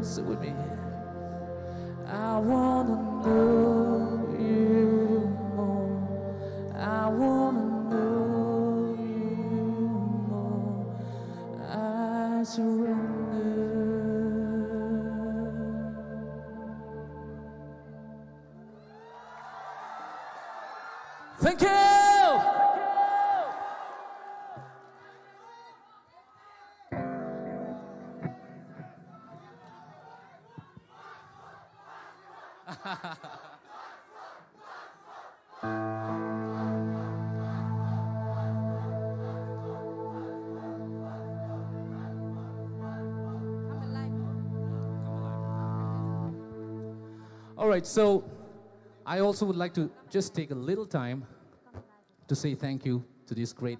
Sit with me. I wanna know you more. I wanna know you more. I surrender. Thank you! All right, so I also would like to just take a little time to say thank you to this great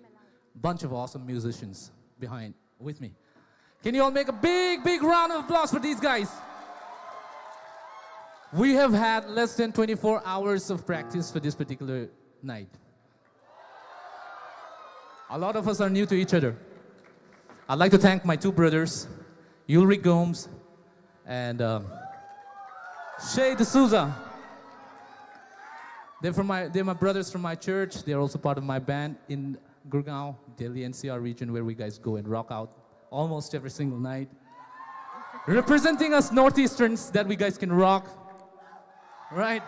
bunch of awesome musicians behind with me. Can you all make a big, big round of applause for these guys? We have had less than 24 hours of practice for this particular night. A lot of us are new to each other. I'd like to thank my two brothers, Ulrich Gomes and Shay D'Souza. They're my brothers from my church. They're also part of my band in Gurgaon, Delhi NCR region, where we guys go and rock out almost every single night. Representing us Northeasterns that we guys can rock, right?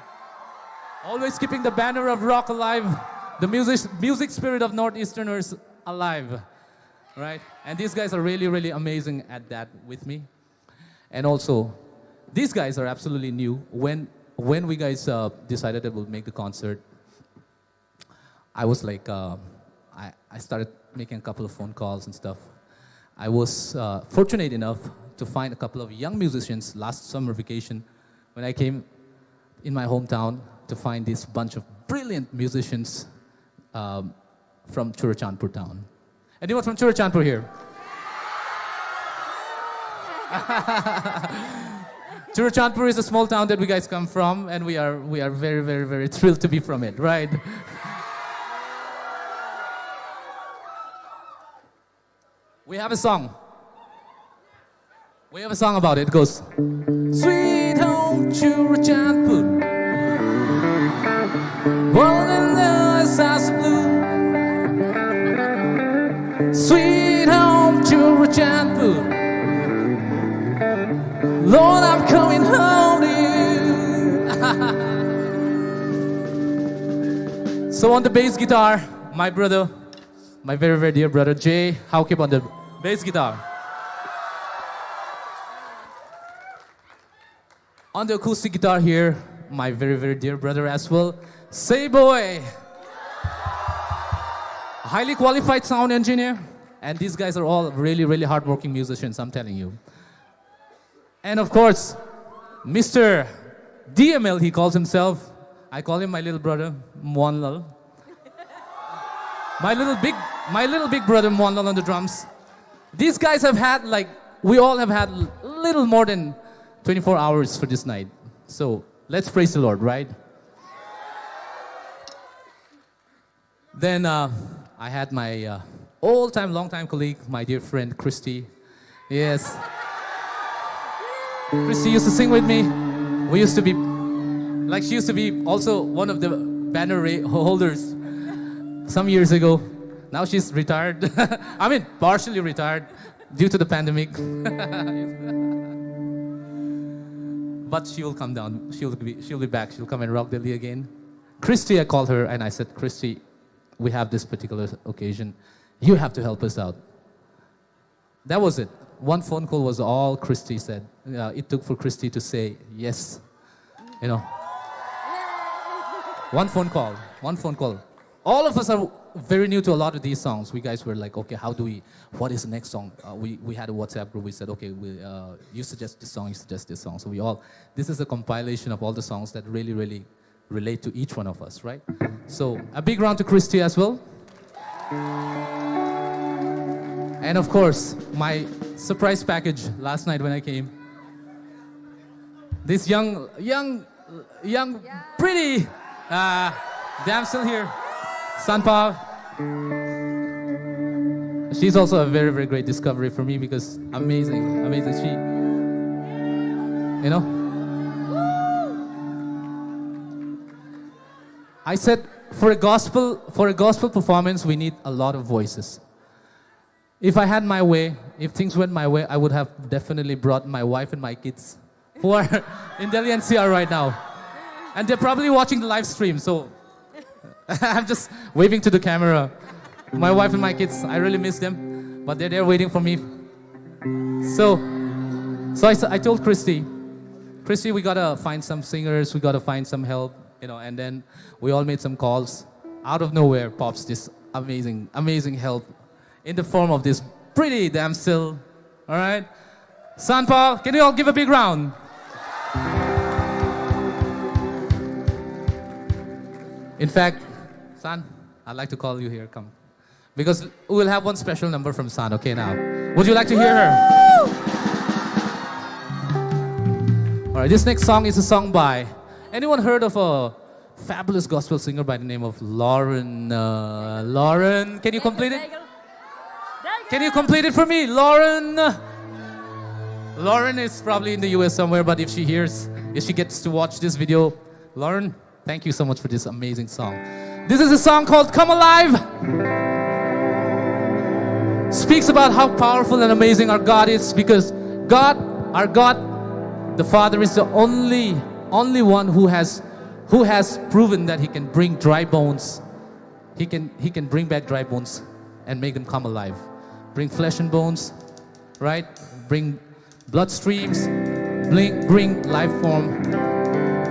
Always keeping the banner of rock alive, the music spirit of Northeasterners alive, right? And these guys are really, really amazing at that with me. And also, these guys are absolutely new. When we guys decided that we'll make the concert, I was like, I started making a couple of phone calls and stuff. I was fortunate enough to find a couple of young musicians last summer vacation when I came in my hometown to find this bunch of brilliant musicians from Churachandpur town. Anyone from Churachandpur here? Churachandpur is a small town that we guys come from, and we are very, very, very thrilled to be from it, right? We have a song. We have a song about it. It goes, Sweet home Churachandpur, born in the house blue. Sweet home Churachandpur, Lord, I'm coming home to you. So on the bass guitar, my brother, my very, very dear brother, Jay Haukip on the bass guitar. On the acoustic guitar here, my very, very dear brother as well, Say Boy. A highly qualified sound engineer. And these guys are all really, really hardworking musicians, I'm telling you. And of course, Mr. DML, he calls himself. I call him my little brother, Mwanlal. My little big brother, Mwanlal on the drums. These guys have had, we all have had little more than 24 hours for this night. So let's praise the Lord, right? Then I had my old-time, long-time colleague, my dear friend, Christy. Yes. Christy used to sing with me. We used to be, she used to be also one of the banner holders some years ago. Now she's retired. I mean, partially retired due to the pandemic. But she will come down. She'll be back. She'll come and rock Delhi again. Christy, I called her and I said, Christy, we have this particular occasion. You have to help us out. That was it. One phone call was all Christy said. It took for Christy to say yes. You know. One phone call. All of us are very new to a lot of these songs. We guys were like, okay, what is the next song? We had a WhatsApp group. We said, okay, you suggest this song, you suggest this song. So this is a compilation of all the songs that really, really relate to each one of us, right? So a big round to Christy as well. And of course, my surprise package last night when I came. This young, pretty damsel here, Sanpa. She's also a very, very great discovery for me because amazing. You know? I said for a gospel performance, we need a lot of voices. If I had my way, if things went my way, I would have definitely brought my wife and my kids who are in Delhi NCR right now. And they're probably watching the live stream, so I'm just waving to the camera. My wife and my kids, I really miss them, but they're there waiting for me. So I told Christy, we gotta find some singers, we gotta find some help, you know, and then we all made some calls. Out of nowhere pops this amazing help in the form of this pretty damsel, all right? Sanpa, can you all give a big round? In fact, San, I'd like to call you here, come. Because we will have one special number from San, okay, now. Would you like to hear her? All right, this next song is a song by, anyone heard of a fabulous gospel singer by the name of Lauren? Lauren, can you complete it? Can you complete it for me, Lauren? Lauren is probably in the US somewhere, but if she gets to watch this video, Lauren, thank you so much for this amazing song. This is a song called Come Alive. Speaks about how powerful and amazing our God is, because God, our God, the Father, is the only one who has proven that He can bring dry bones. He can bring back dry bones and make them come alive. Bring flesh and bones, right? Bring blood streams, bring life form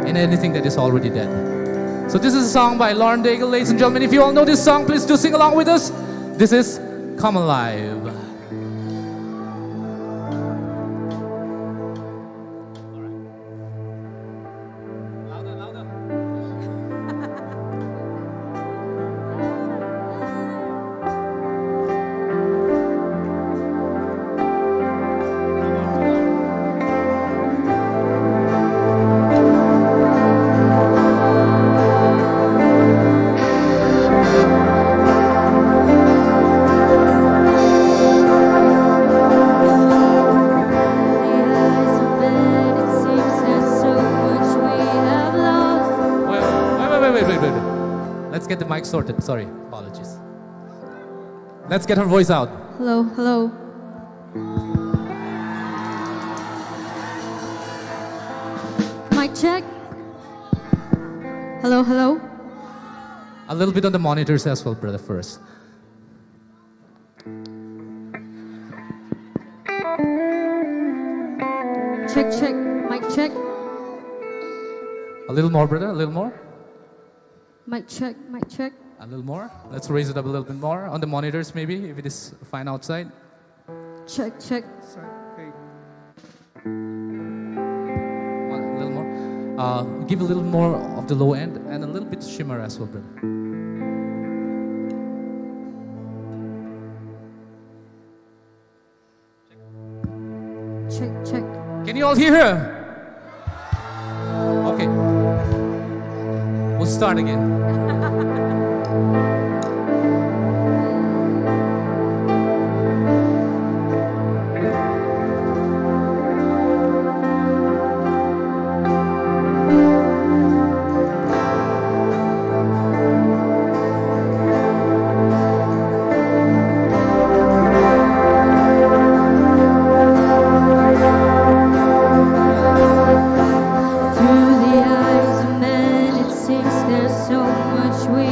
in anything that is already dead. So this is a song by Lauren Daigle, ladies and gentlemen. If you all know this song, please do sing along with us. This is Come Alive. Let's get the mic sorted. Sorry, apologies. Let's get her voice out. Hello, hello. Mic check. Hello, hello. A little bit on the monitors as well, brother, first. Check, check. Mic check. A little more, brother, a little more. Mic check, mic check. A little more. Let's raise it up a little bit more. On the monitors, maybe, if it is fine outside. Check, check. A little more. Give a little more of the low end and a little bit shimmer as well, brother. Check, check. Can you all hear her? Okay. We'll start again. Through the eyes of men, it seems there's so much we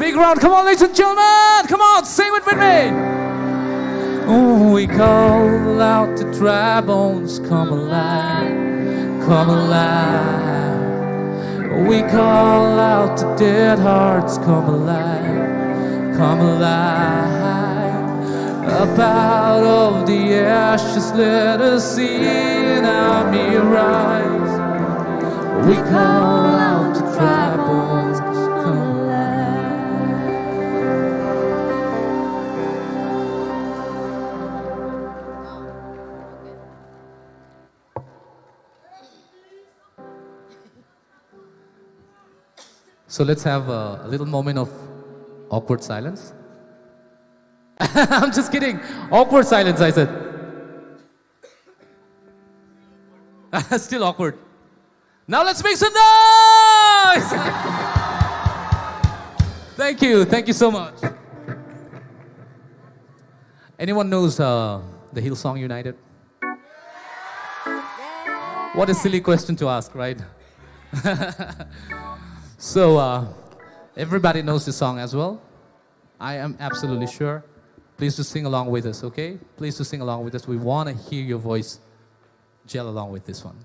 Big round. Come on, ladies and gentlemen. Come on, sing it with me. Oh, we call out the dry bones, come alive, come alive. We call out the dead hearts, come alive, come alive. Up out of the ashes, let us see an army rise. We call out the dry bones, come alive. So let's have a little moment of awkward silence. I'm just kidding. Awkward silence, I said. Still awkward. Now let's make some noise! Thank you so much. Anyone knows the Hillsong United? What a silly question to ask, right? So, everybody knows this song as well. I am absolutely sure. Please do sing along with us, okay? Please do sing along with us. We want to hear your voice gel along with this one.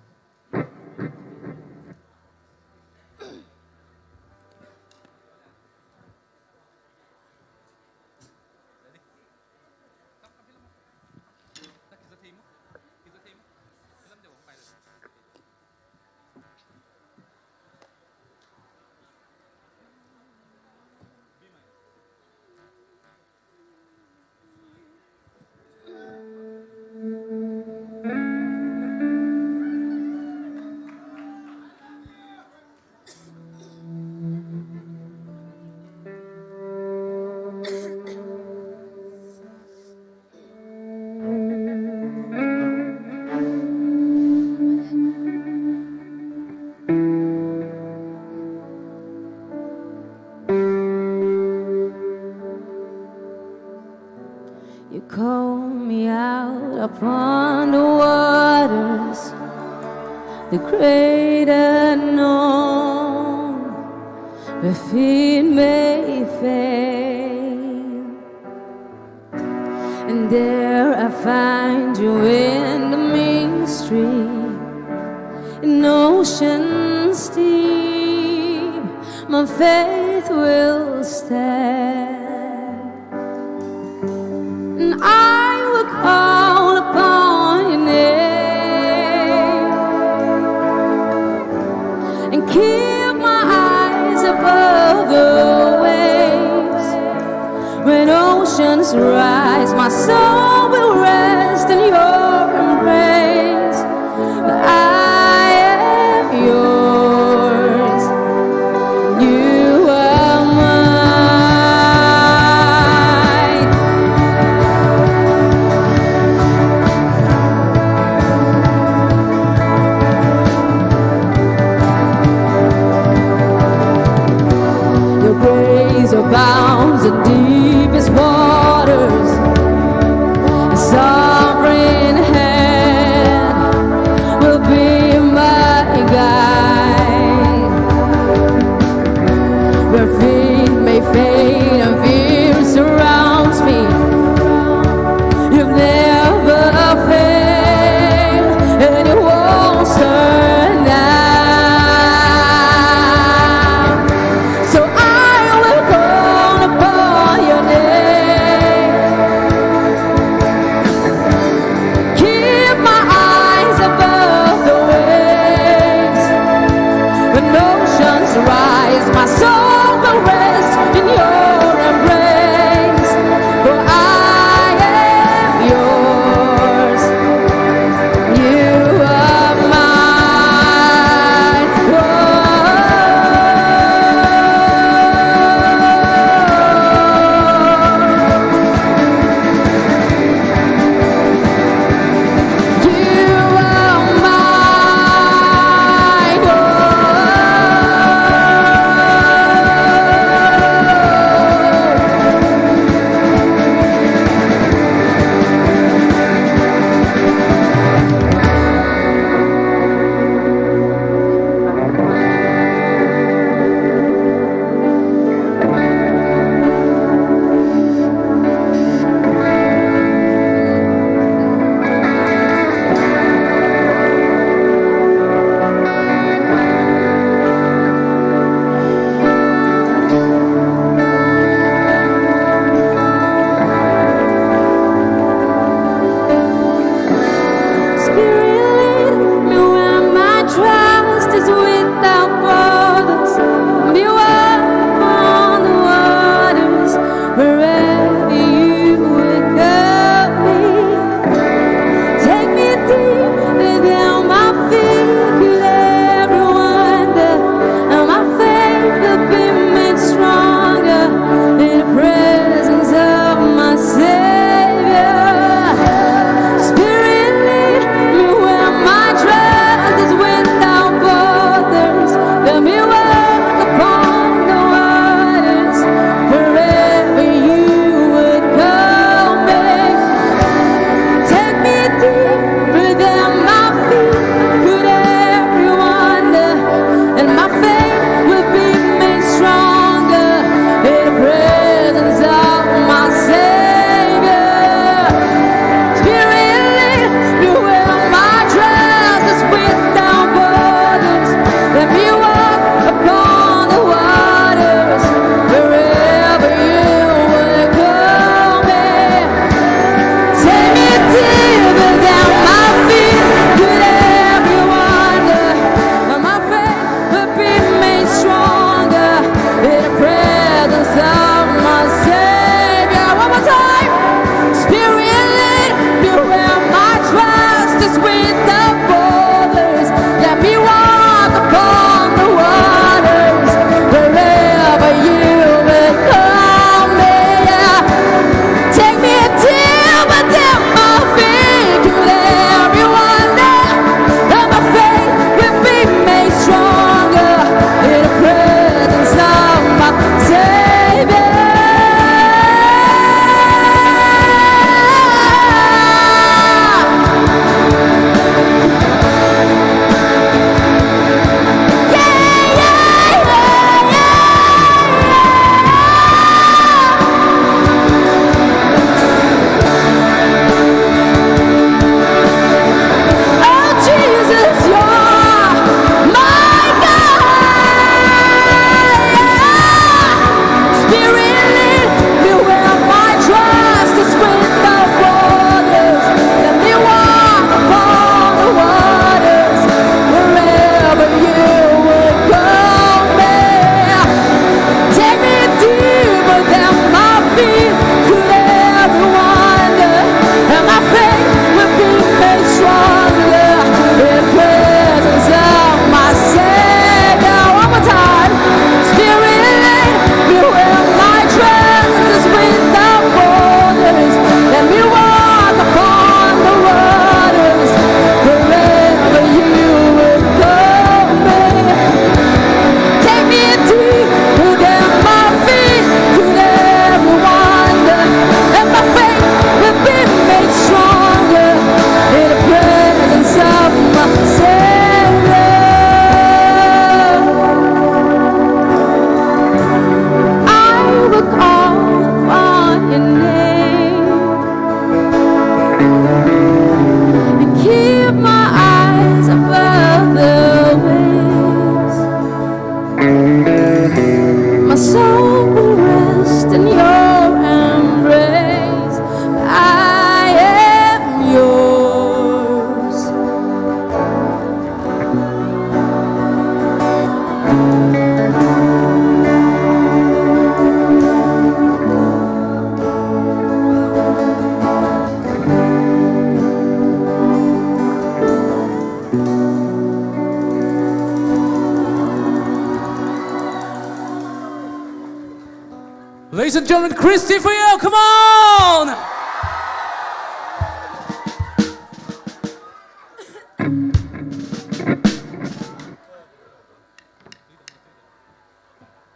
You call me out upon the waters, the great unknown, where feet may fail. And there I find you in the mystery, in oceans deep, my faith will stand. And I will call upon your name and keep my eyes above the waves. When oceans rise, my soul will rest in your embrace. But I am yours, you are mine. Your grace abounds in deepest waters. A sovereign hand will be my guide. Where feet may fade and fear surrounds me, you've never failed and you won't turn down. So I will call upon your name, keep my eyes above the waves. When oceans rise, my soul will rest in your embrace. For I am yours, you are mine. You are mine. Ladies and gentlemen, Christy for you, come on!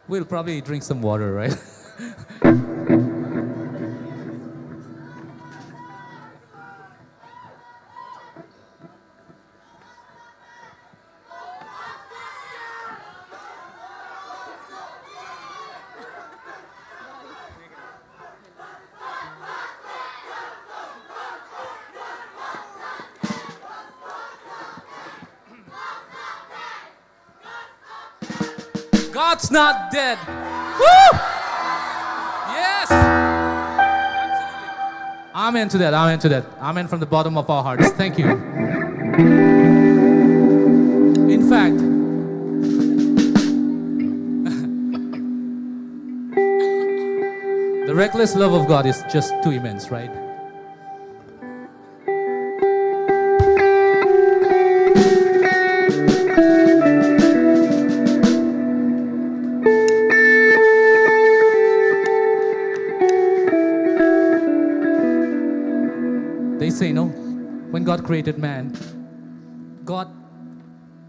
We'll probably drink some water, right? God's not dead. Woo! Yes! Absolutely. Amen to that, amen to that. Amen from the bottom of our hearts. Thank you. In fact, the reckless love of God is just too immense, right? They say, no, when God created man, God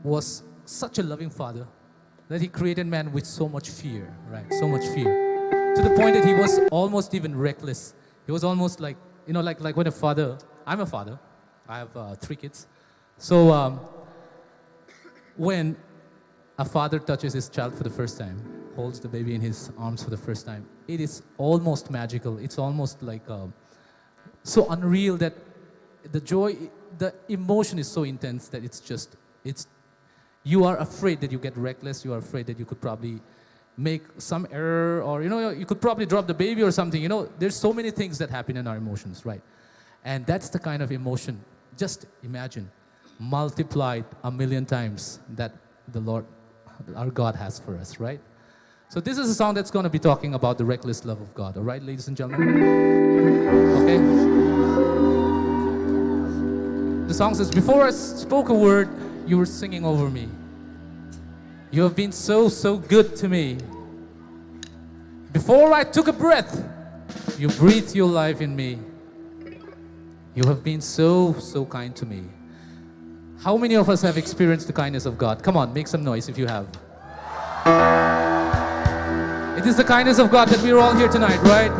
was such a loving father that he created man with so much fear, right? So much fear. To the point that he was almost even reckless. He was almost like, like when a father, I'm a father, I have 3 kids. So when a father touches his child for the first time, holds the baby in his arms for the first time, it is almost magical. It's almost like so unreal that the joy, the emotion is so intense that you are afraid that you get reckless. You are afraid that you could probably make some error, or you could probably drop the baby or something. There's so many things that happen in our emotions, right? And that's the kind of emotion, just imagine, multiplied 1,000,000 times that the Lord, our God, has for us, right? So this is a song that's going to be talking about the reckless love of God, all right, ladies and gentlemen? Okay? The song says, before I spoke a word, you were singing over me. You have been so, so good to me. Before I took a breath, you breathed your life in me. You have been so, so kind to me. How many of us have experienced the kindness of God? Come on, make some noise if you have. It is the kindness of God that we are all here tonight, right?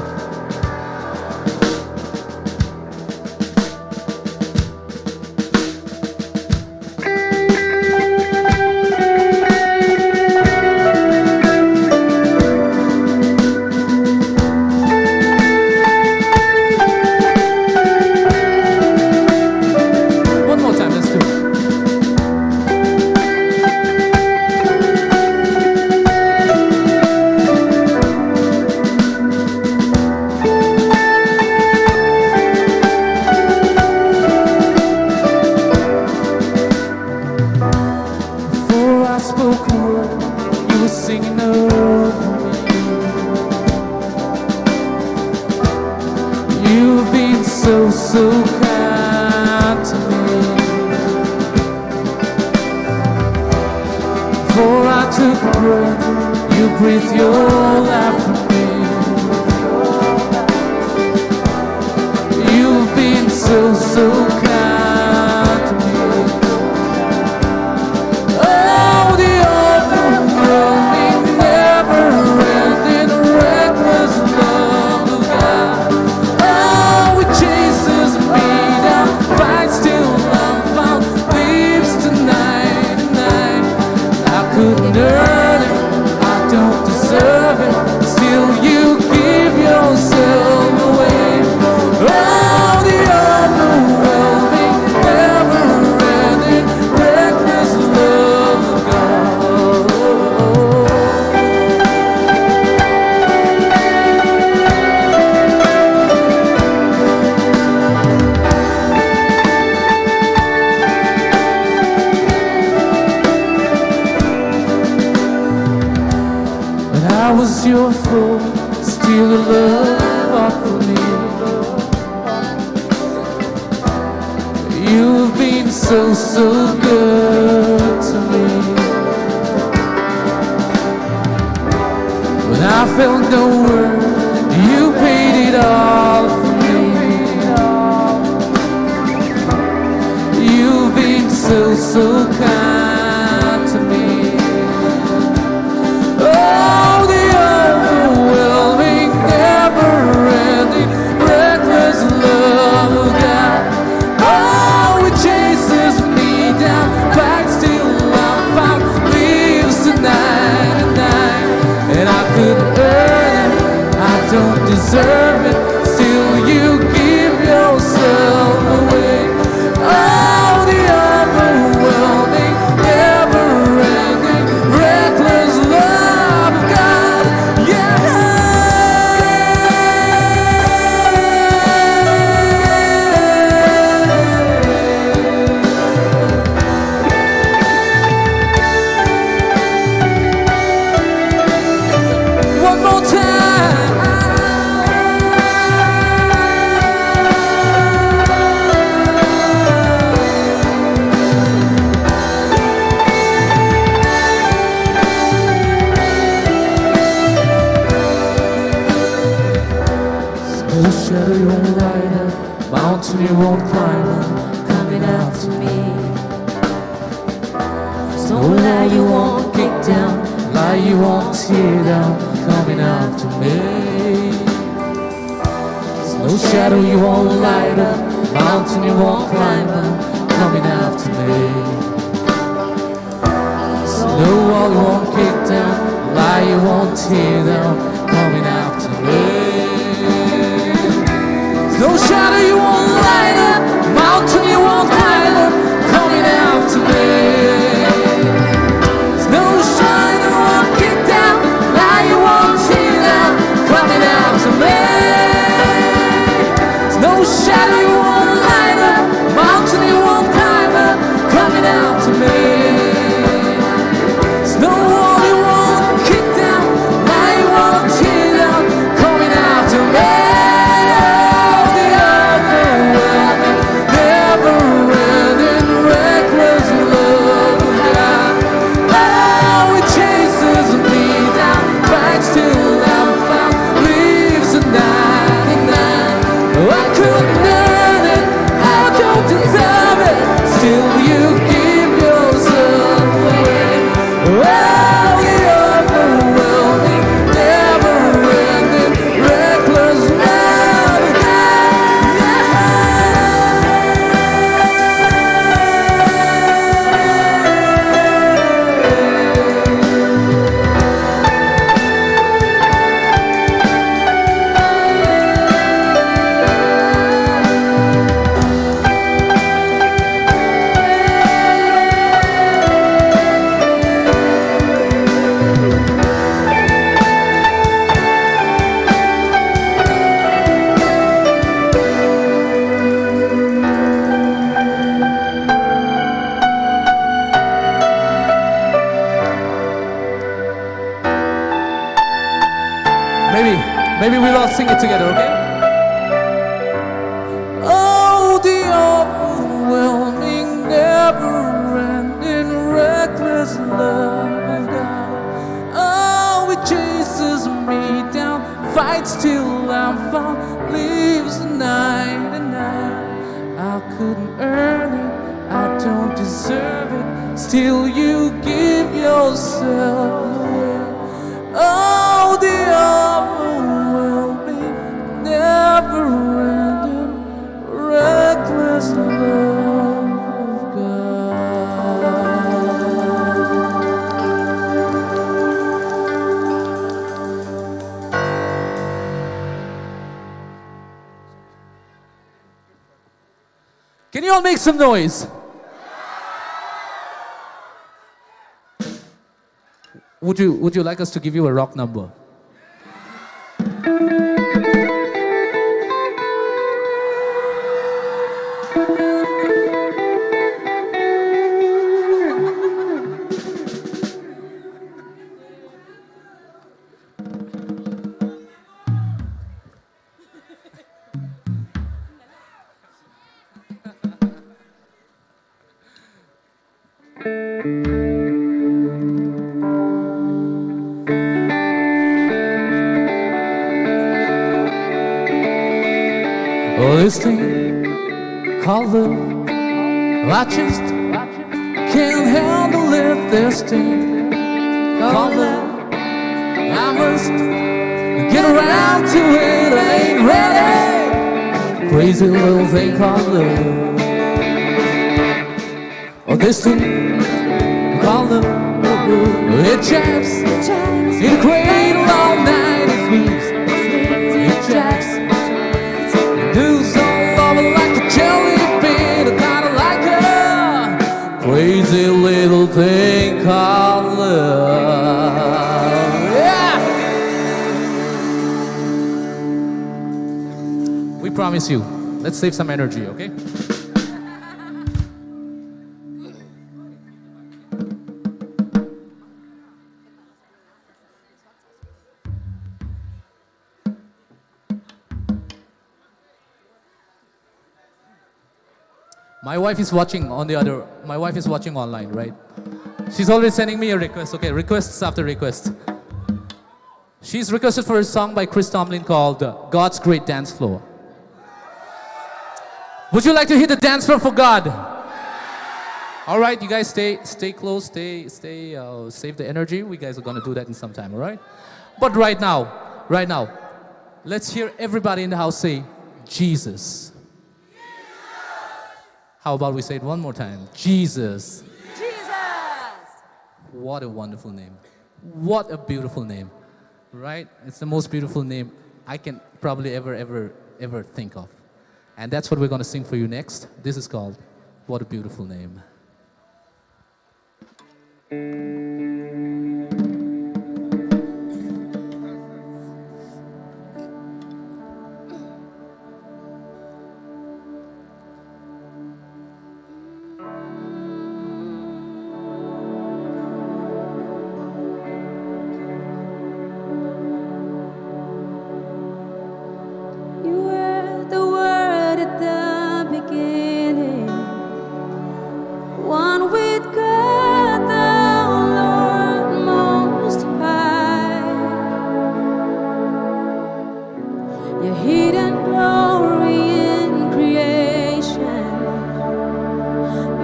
So kind to me. Before I took a breath, you breathed your life in me. You've been so, so kind to me. Oh, the overwhelming, never-ending, reckless love of God. Oh, it chases me down, fights till I'm found, leaves tonight and night. I couldn't earn it, I don't deserve it, still you give yourself away. Oh, the overwhelming, never-ending, reckless love of God. When I was your fool, still a love for me. You've been so, so good to me. When I felt no words, deserve it, still you give yourself away. Oh, the overwhelming, never-ending, reckless love of God. Yeah. One more time. No shadow you won't light up, mountain you won't climb up, coming after me. There's no lie you won't kick down, lie you won't tear down, coming after me. There's no shadow you won't light up, mountain you won't climb up, coming after me. There's no wall you won't kick down, lie you won't tear down, coming after me. No shadow you won't light up, mountain you won't climb up, coming after me. There's no shadow you won't kick down, lie you won't tear down, coming after me. There's no shadow you won't light up, mountain you won't climb up, coming after me. There's no wall you won't kick down, lie you won't tear down, coming after me. Maybe we'll all sing it together, okay? Oh, the overwhelming, never-ending, reckless love of God. Oh, it chases me down, fights till I'm found, leaves the night and night. I couldn't earn it, I don't deserve it, still you give yourself away. Oh, the overwhelming, never-ending, reckless love of God. Can you all make some noise? Would you like us to give you a rock number? Oh, this thing called love, I just can't handle it. This thing called love, I must get around to it. I ain't ready. Crazy little thing called love. Oh, this thing called love, it jabs, it cradle all night. It sleeps, it jabs. Yeah! We promise you. Let's save some energy, okay? My wife is watching my wife is watching online, right? She's always sending me a request. Okay, requests after request. She's requested for a song by Chris Tomlin called God's Great Dance Floor. Would you like to hit the dance floor for God? All right, you guys stay close, save the energy. We guys are gonna do that in some time, all right? But right now, let's hear everybody in the house say, Jesus. How about we say it one more time? Jesus. Jesus! What a wonderful name. What a beautiful name, right? It's the most beautiful name I can probably ever think of. And that's what we're gonna sing for you next. This is called What a Beautiful Name. You were the Word at the beginning, one with God the Lord Most High. Your hidden glory in creation,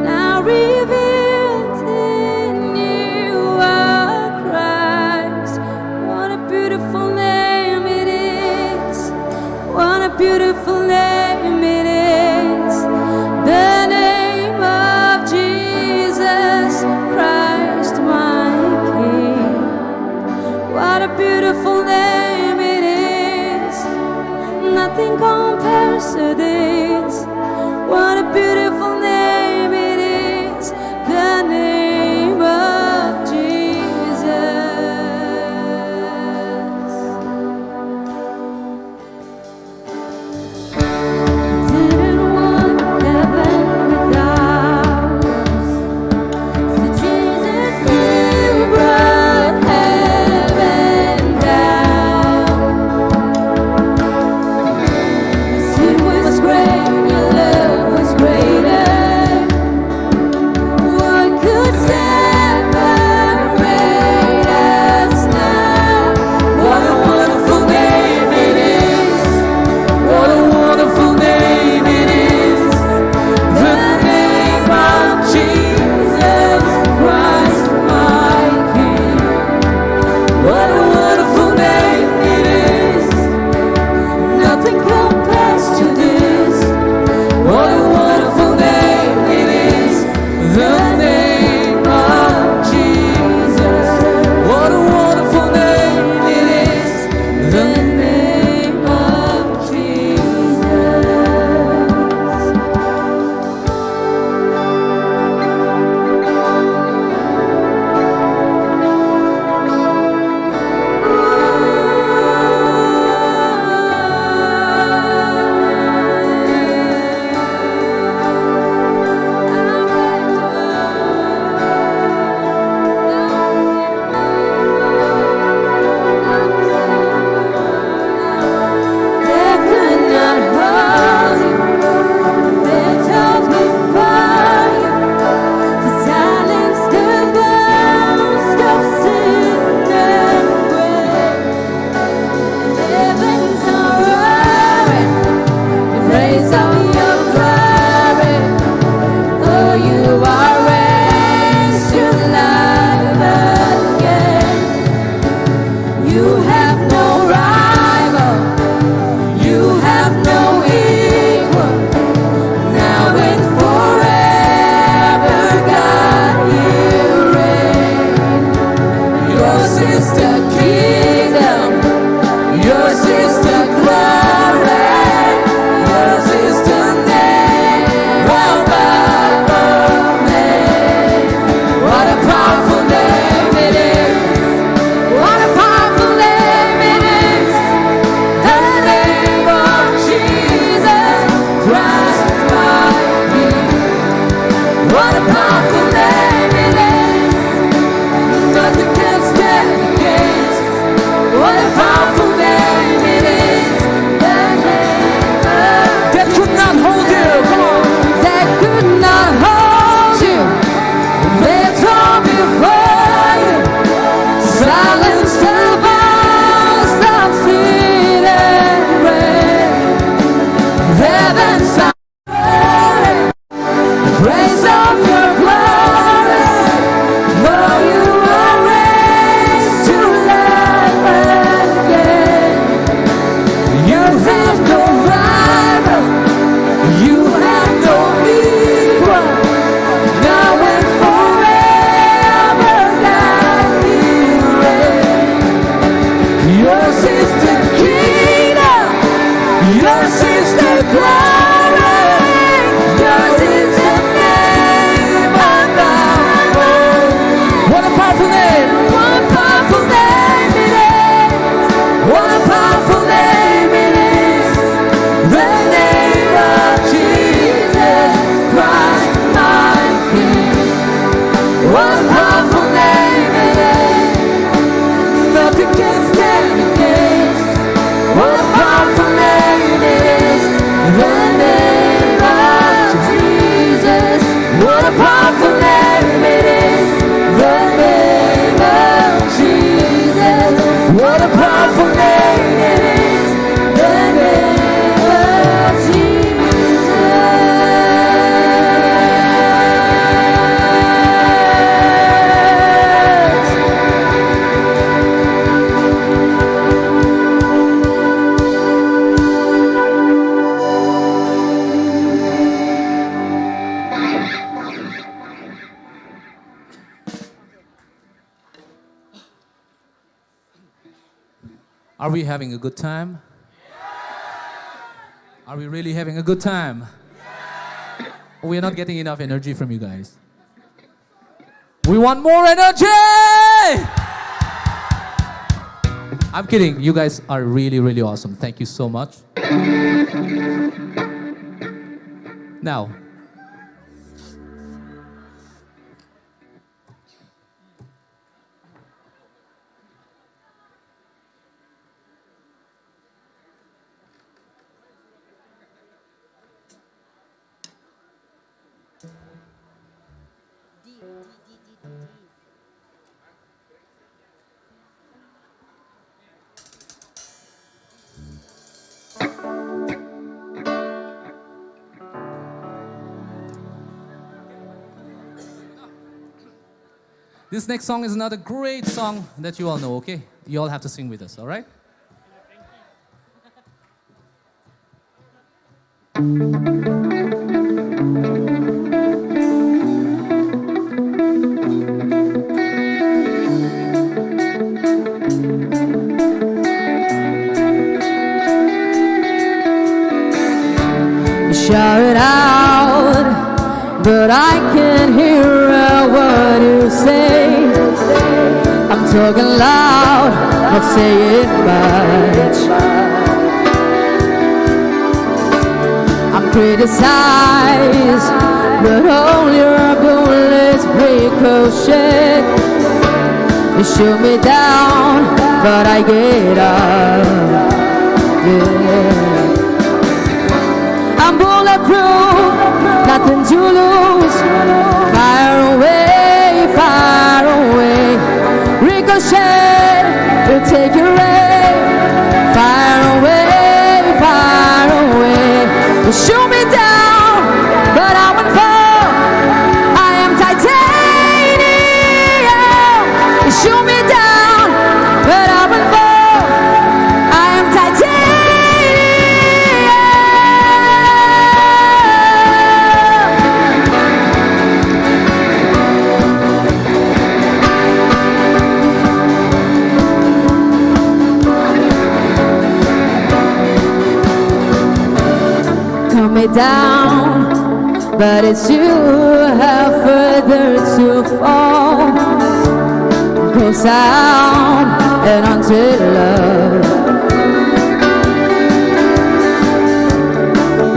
now revealed in you are Christ. What a beautiful name it is. What a beautiful name it is. The name of Jesus Christ, my King. What a beautiful name it is. Nothing compares to this. What a beautiful name it is. The name of Jesus. Didn't want heaven without us. So Jesus, you brought heaven down. Sin was great, your love was greater. What could separate us now? What a wonderful name it is. What a wonderful name it is. The name of Jesus Christ, my King. What a wonderful name it is. Nothing compares to this. What a wonderful name it is. The name of Jesus. What a wonderful name it is. The name of Jesus. They could not hold you. They told me fire to silence the boast of sin and grave. Heavens are roaring, the praise of your glory. For you are raised to life again. You have no rival. You have no equal. Now and forever, God, you reign. Yours is the kingdom. Yours is the glory. Yours is the name above all names. What a powerful name it is. Are we having a good time? Are we really having a good time? We are not getting enough energy from you guys. We want more energy! I'm kidding. You guys are really, really awesome. Thank you so much. Now, this next song is another great song that you all know, okay? You all have to sing with us, all right? Shout it out, but I can't hear what you say. I'm talking loud, not saying much. I'm criticized, but all your bullets ricochet. You shoot me down, but I get up. Yeah. I'm bulletproof, nothing to lose. Fire away, fire away. Ricochet, will take your aim. Fire away, fire away. You shoot me down, but I won't fall. I am titanium. You shoot me down, but I won't fall. I am titanium. Cut me down, but it's you who have further to fall. Go sound and until love.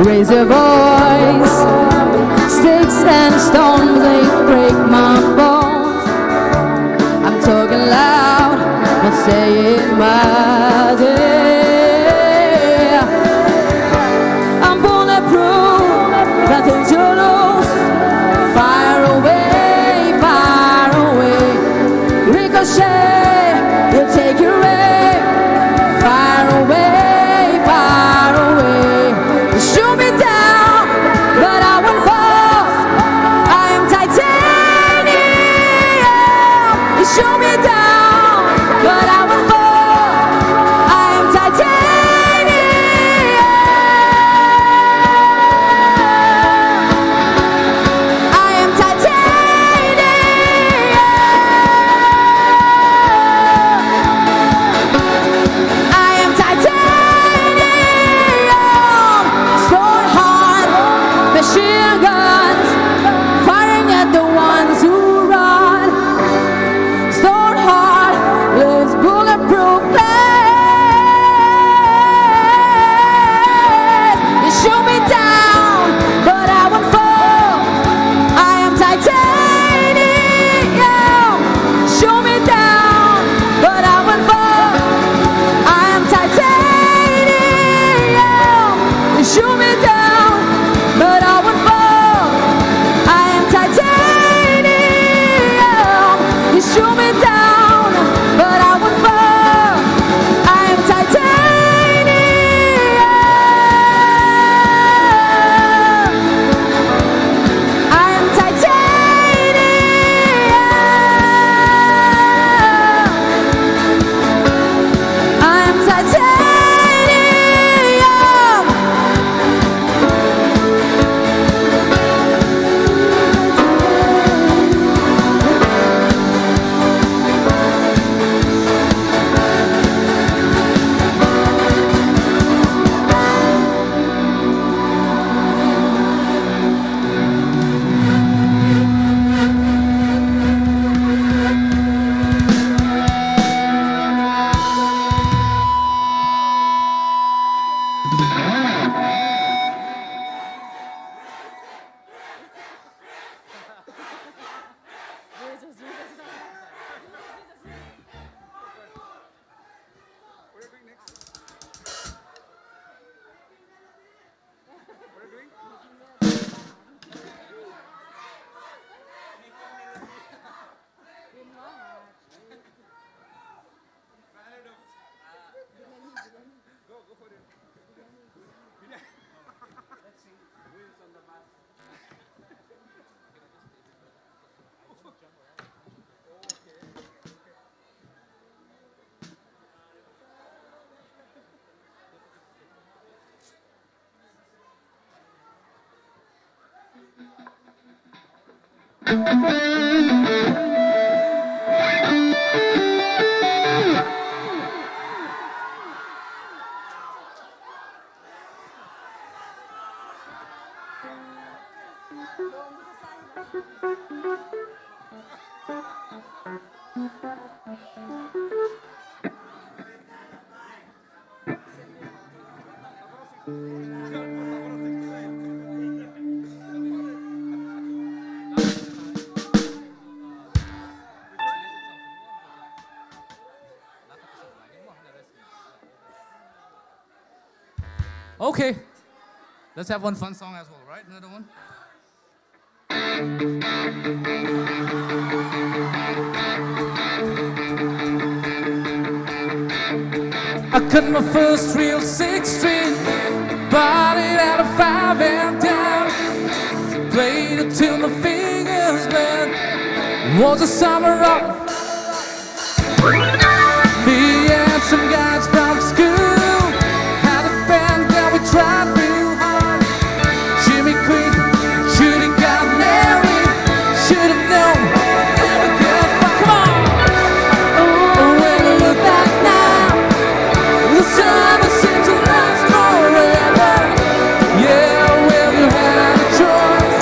Raise your voice, sticks and stones, they break my bones. I'm talking loud, not saying much. I'm bulletproof, nothing to lose. Fire away, fire away. Ricochet, you'll take your aim. Fire away, fire away. You shoot me down, but I won't fall. I am titanium. You shoot me down, but I won't fall. Okay, let's have one fun song as well, right? Another one? I cut my first real 6-string, bought it at a 5 and down, played it till my fingers bled. Was the summer up, me and some guys from school had a band that we tried real hard. Jimmy Queen, shooting got Neryc, should have known, never get far. Come on! Oh, when I look back now, the summer seems to last forever. Yeah, well, you had a choice.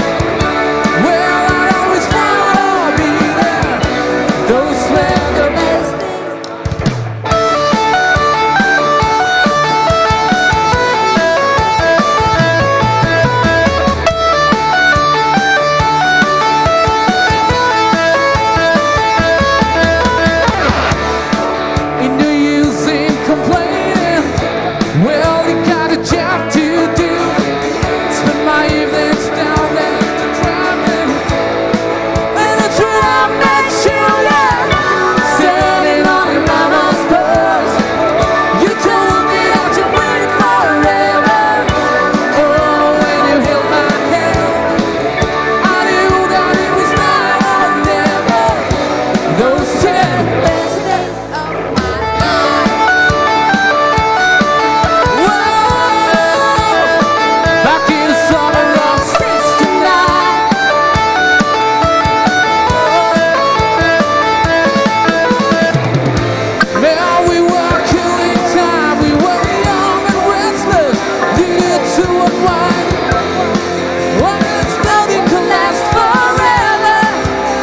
Well, I always wanna be there. Those were the best days. In the use in complaining, well, you got a job to do. Spend my evenings down there to driving, and it's what I met you there, standing on your mama's porch. You told me that you'd wait forever. Oh, when you held my hand, I knew that it was now or never. Those 10 best days of my life. Whoa, back in the summer of '69. Man, we were killing time. We were young and restless, needed to unwind. Well, it's nothing can last forever,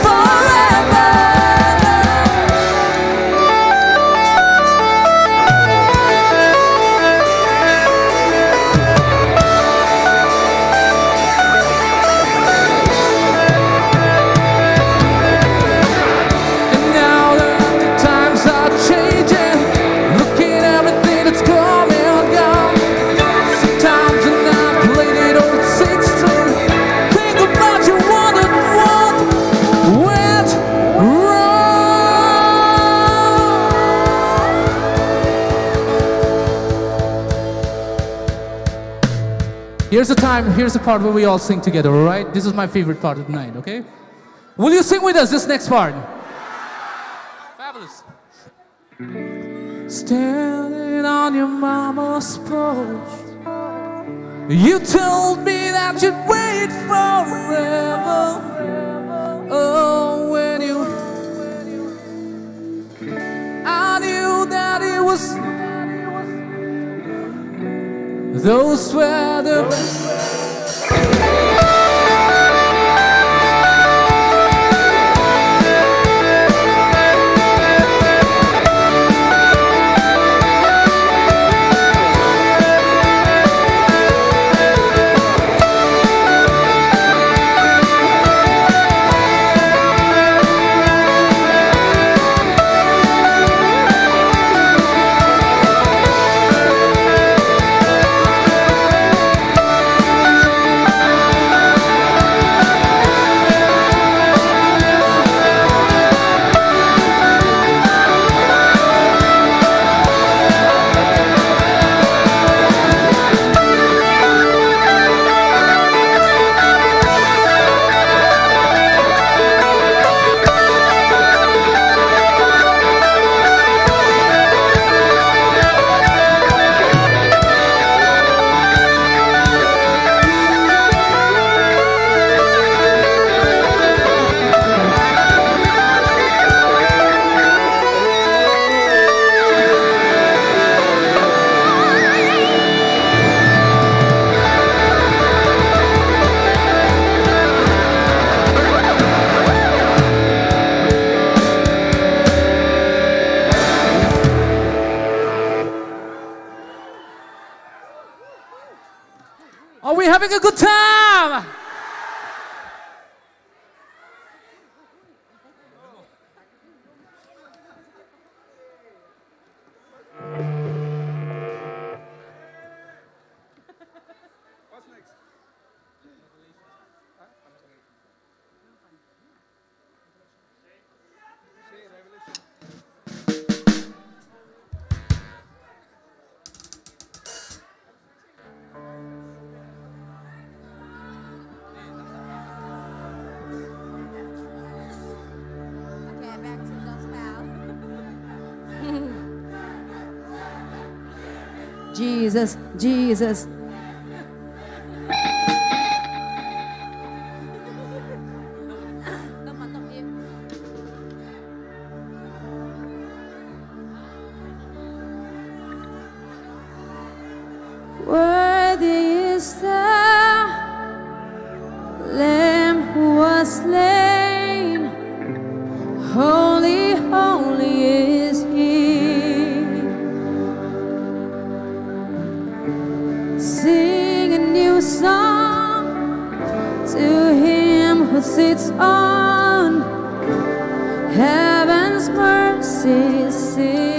forever. And now that the times are changing, looking at everything that's come and gone. Sometimes when I play that old 6-string, think about you wondered what went wrong. Here's the part where we all sing together, all right? This is my favorite part of the night, okay? Will you sing with us this next part? Fabulous. Standing on your mama's porch, you told me that you'd wait forever. Oh, when you, I knew that it was, those were the best. having a good time? Okay, back to gospel. Jesus, Jesus. Worthy is the Lamb who was slain. Holy, holy is He. Sing a new song to Him who sits on heaven's mercy seat.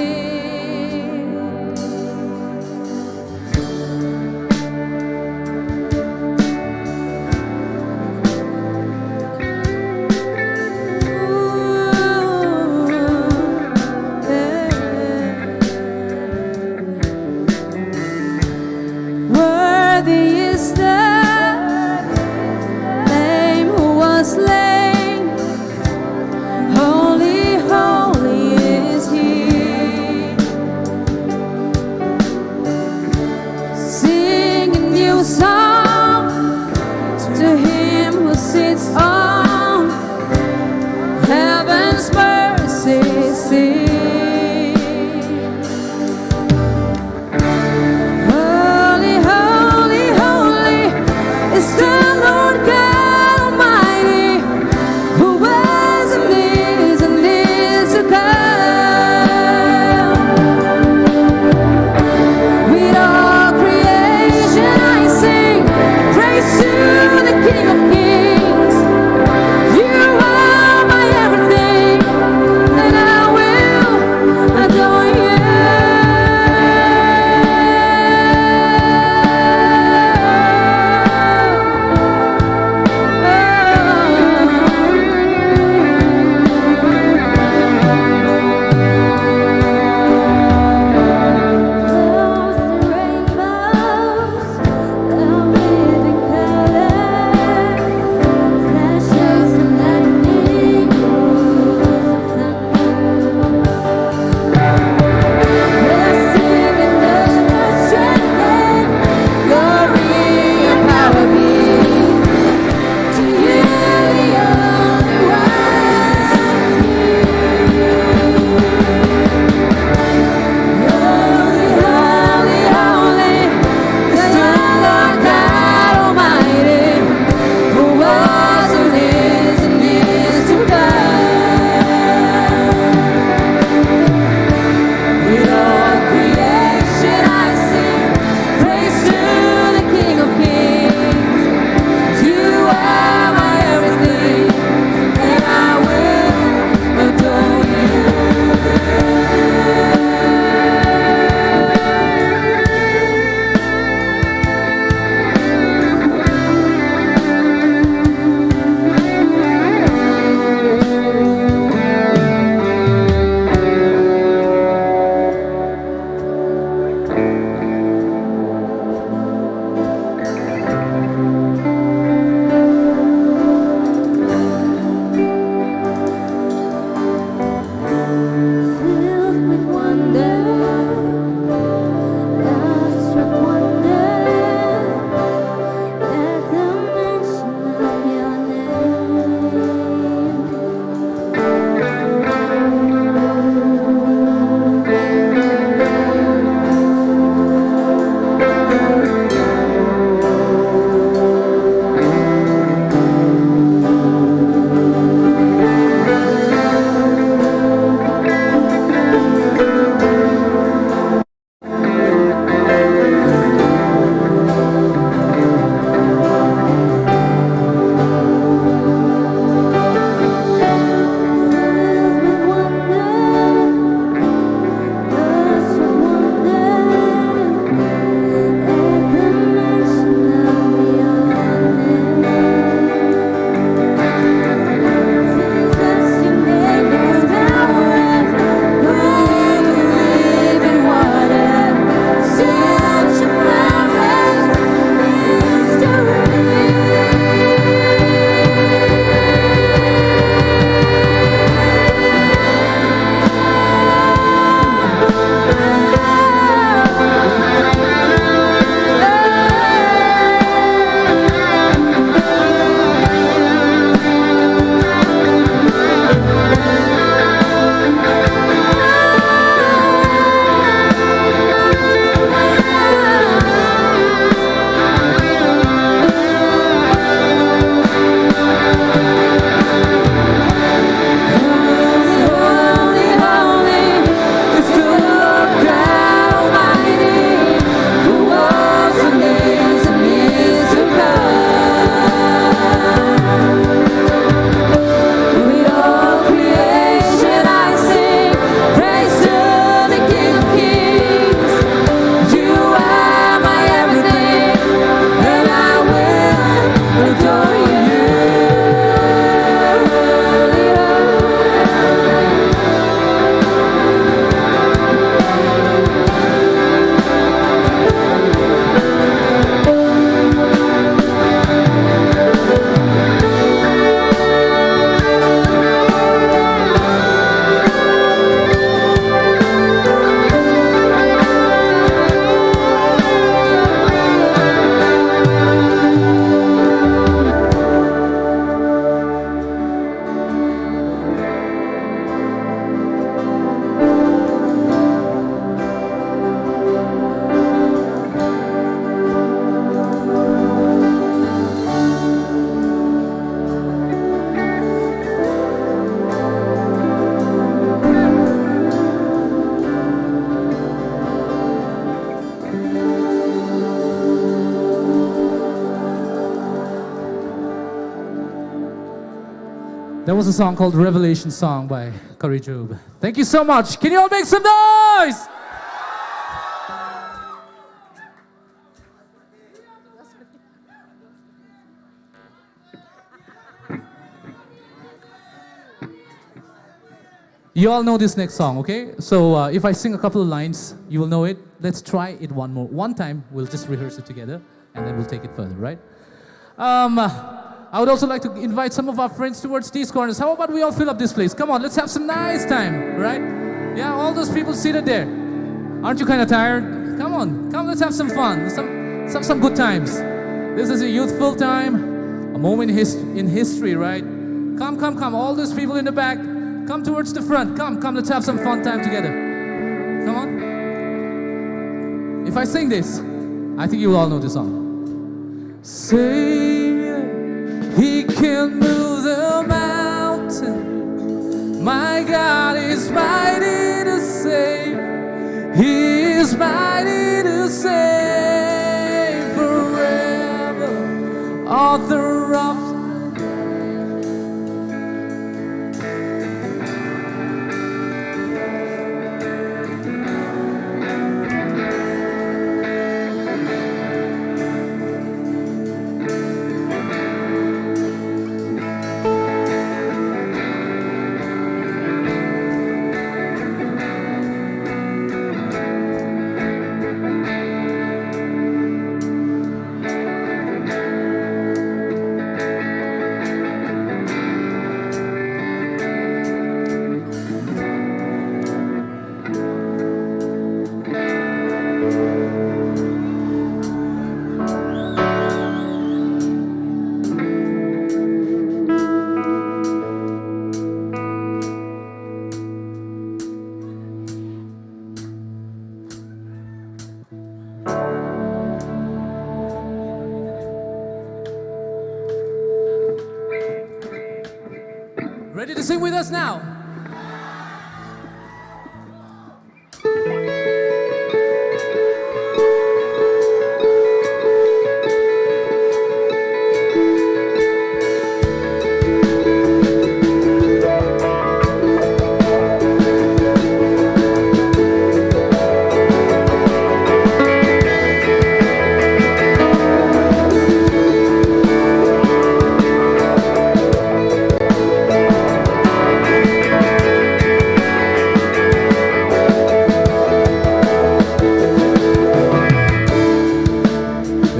That was a song called Revelation Song by Curry Job. Thank you so much. Can you all make some noise? You all know this next song, okay? So if I sing a couple of lines, you will know it. Let's try it one time. We'll just rehearse it together, and then we'll take it further, right? I would also like to invite some of our friends towards these corners. How about we all fill up this place? Come on, let's have some nice time, right? Yeah, all those people seated there. Aren't you kind of tired? Come on, come, let's have some fun. Some good times. This is a youthful time, a moment in history, right? Come, all those people in the back. Come towards the front. Come, let's have some fun time together. Come on. If I sing this, I think you all know this song. Savior, He can move the mountain. My God is mighty to save. He is mighty to save forever. Author of ready to sing with us now?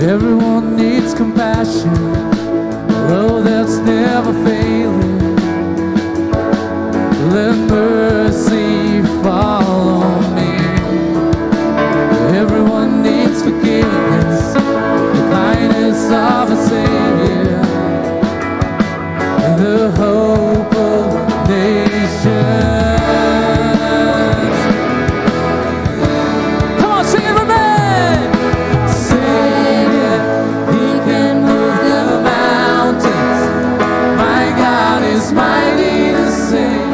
Everyone needs compassion, love that's never failing. Let mercy fall on me. Everyone needs forgiveness, the kindness of a Savior, the hope of nations. Come on, sing it with me! Mighty to save,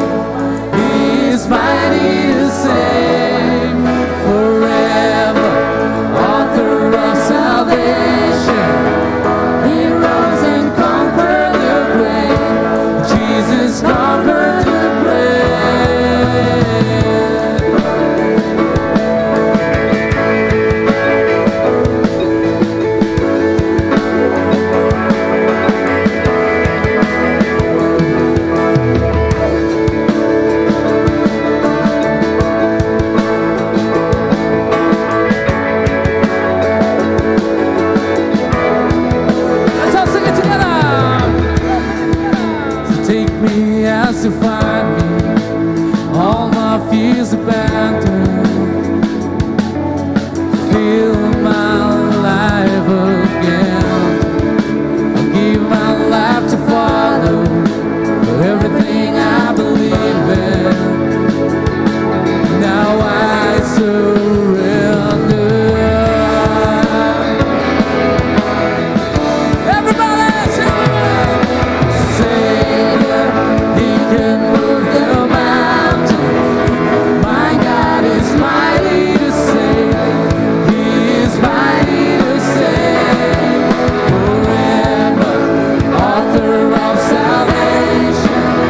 He is mighty to save forever, author of salvation. He rose and conquered the grave. Jesus conquered the grave. To find me, all my fears abandoned. Fill my life again. I'll give my life to follow everything I believe in. Now I surrender. Everybody, Savior, He can move the mountain. My God is mighty to save. He is mighty to save forever. Author of salvation.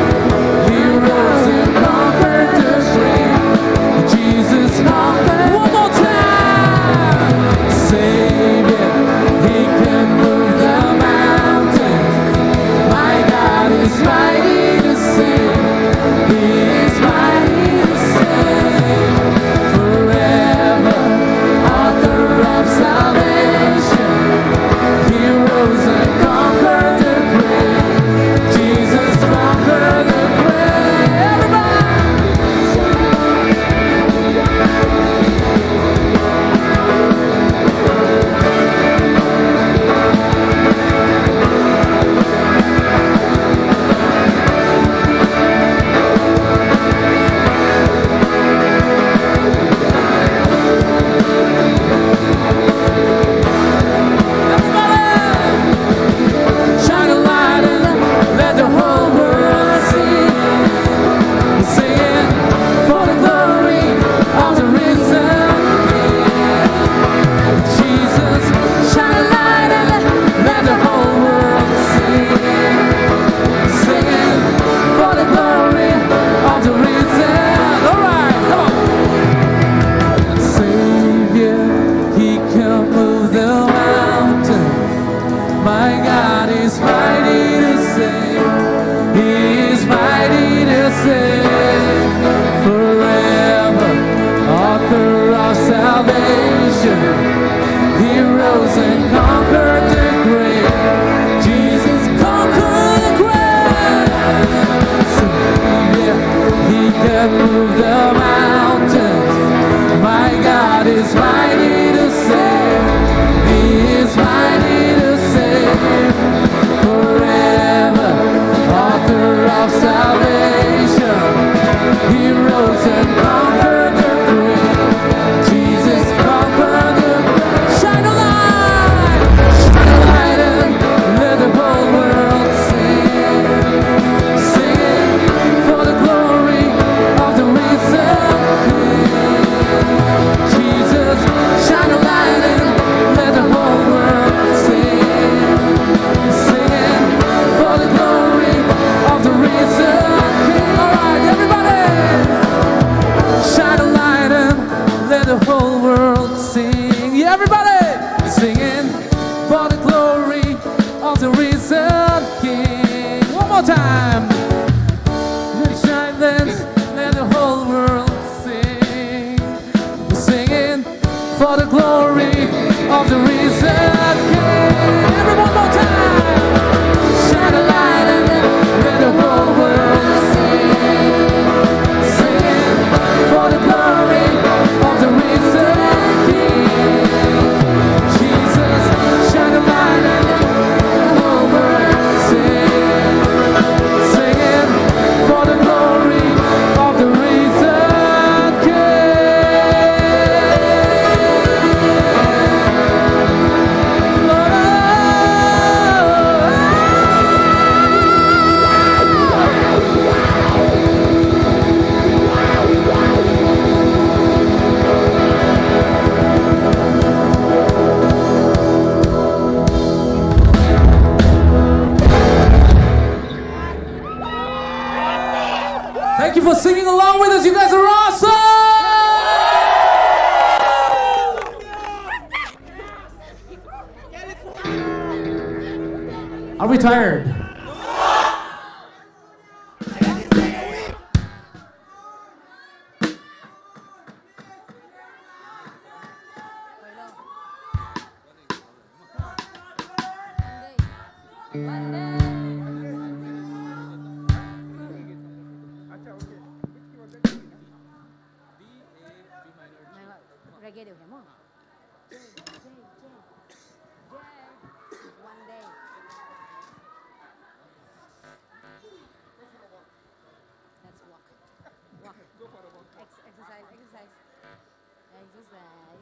rose and conquered the grave. Jesus conquered the grave. So, yeah, he can move the mountains. My God is mighty to save. He is mighty to save. Forever, author of salvation. He rose and conquered the grave. Jesus conquered the grave. Shine a light and let the whole world sing. Sing for the glory of the risen King. Jesus, shine a light and let the whole world sing. Sing for the glory of the risen King. All right, everybody, shine a light and let the whole world sing. Yeah, everybody, singing for the glory of the risen King. One more time. Shine then, let the whole world sing. We're singing for the glory of the risen King. Everyone more time. Shine a light and let the whole world sing. Singing for the glory of the risen King. Jesus, shine a light and let the whole world sing. Singing for the glory of the risen Thank you for singing along with us. You guys are awesome! Are we tired? Reggae đều hiểu không? J, one day. Let's walk. Exercise. Exercise.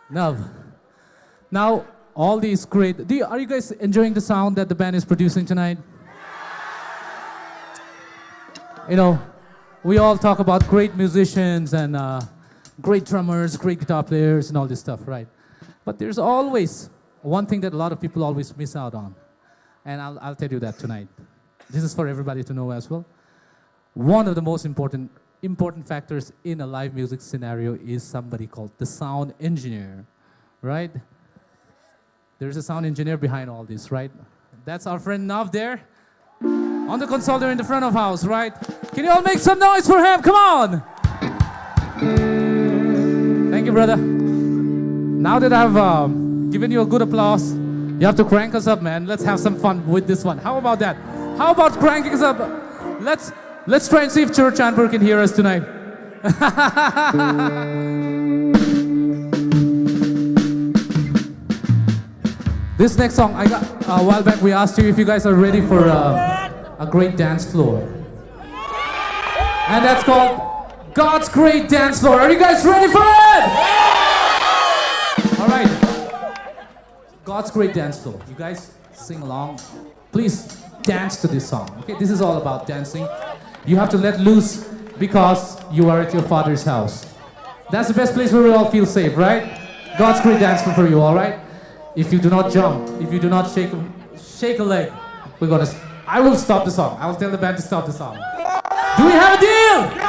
Now, now all these great. Are you guys enjoying the sound that the band is producing tonight? You know, we all talk about great musicians and great drummers, great guitar players, and all this stuff, right? But there's always one thing that a lot of people always miss out on, and I'll tell you that tonight. This is for everybody to know as well. One of the most important factors in a live music scenario is somebody called the sound engineer, right? There's a sound engineer behind all this, right? That's our friend Nav there. On the console there in the front of house, right? Can you all make some noise for him? Come on! Thank you, brother. Now that I've given you a good applause, you have to crank us up, man. Let's have some fun with this one. How about that? How about cranking us up? Let's try and see if Church Anpur can hear us tonight. This next song, I got a while back. We asked you if you guys are ready for a great dance floor, and that's called God's Great Dance Floor. Are you guys ready for it? All right. God's Great Dance Floor. You guys sing along. Please dance to this song. Okay, this is all about dancing. You have to let loose because you are at your Father's house. That's the best place where we all feel safe, right? God's Great Dance Floor for you, all right? If you do not jump, if you do not shake a leg, I will stop the song. I will tell the band to stop the song. Do we have a deal?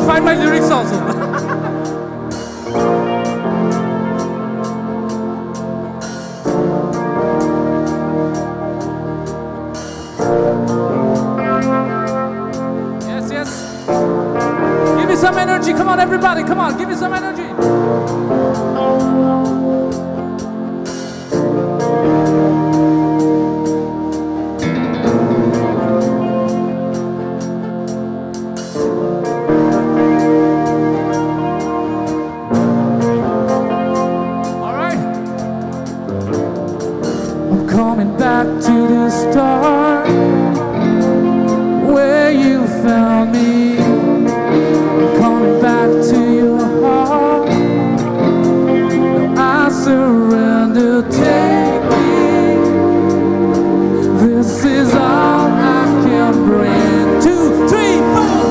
Find my lyrics also. Yes. Give me some energy. Come on, everybody. Come on, give me some energy. Coming back to the start where you found me. Coming back to your heart. Now I surrender. Take me. This is all I can bring. 2, 3, 4.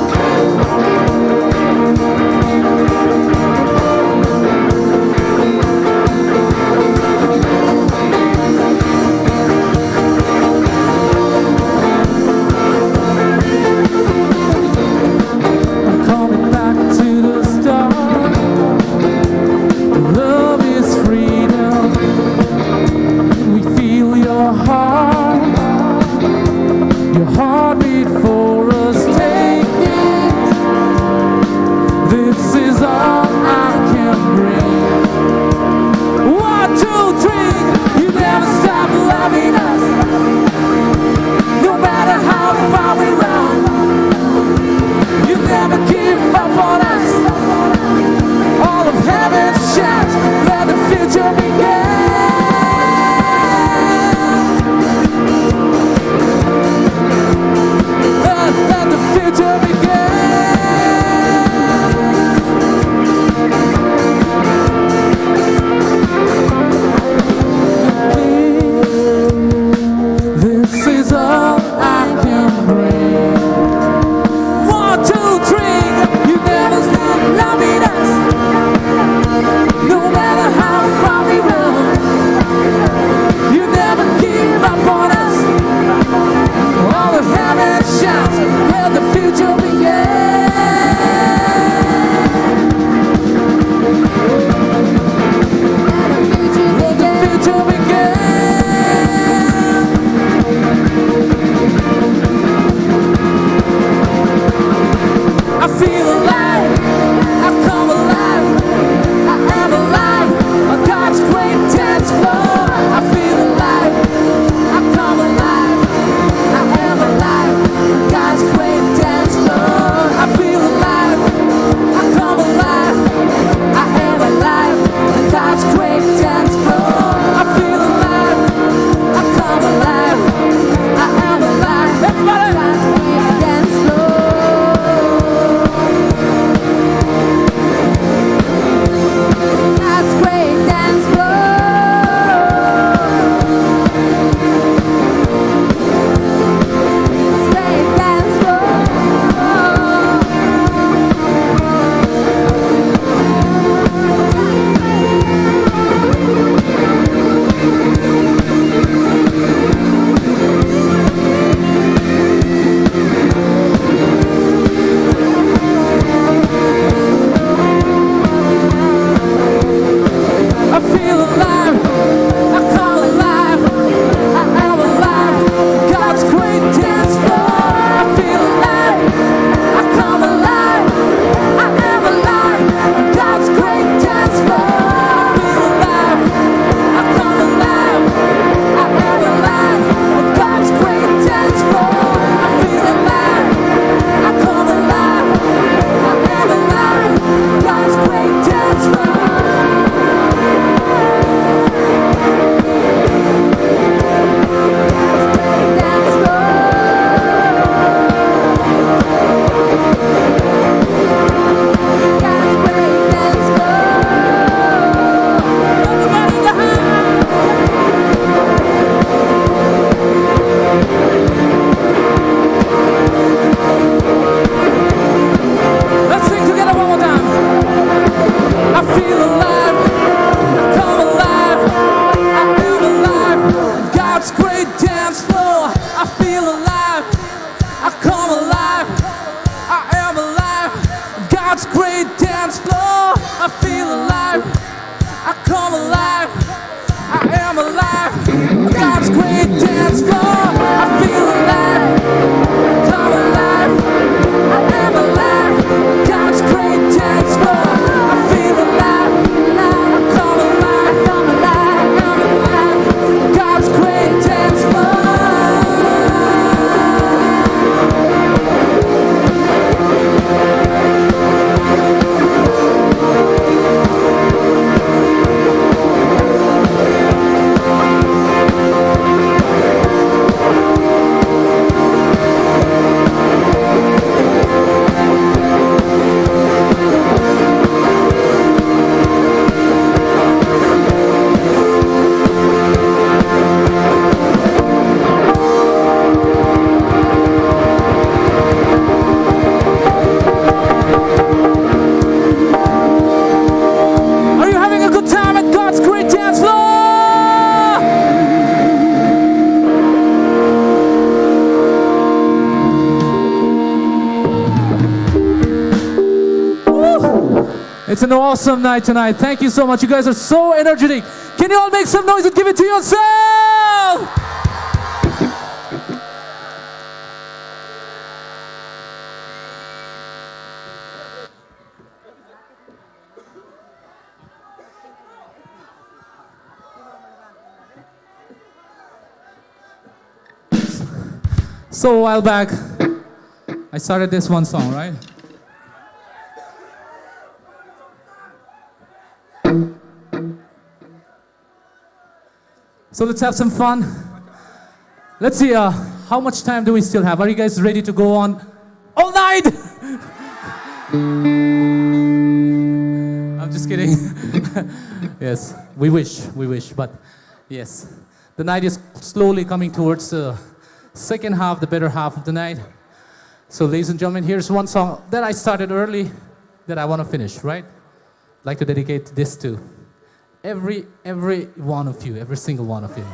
It's an awesome night tonight. Thank you so much. You guys are so energetic. Can you all make some noise and give it to yourself? So a while back, I started this one song, right? So let's have some fun. Let's see, how much time do we still have? Are you guys ready to go on all night? I'm just kidding. Yes, we wish, but yes. The night is slowly coming towards the second half, the better half of the night. So ladies and gentlemen, here's one song that I started early that I want to finish, right? I'd like to dedicate this to every one of you, every single one of you.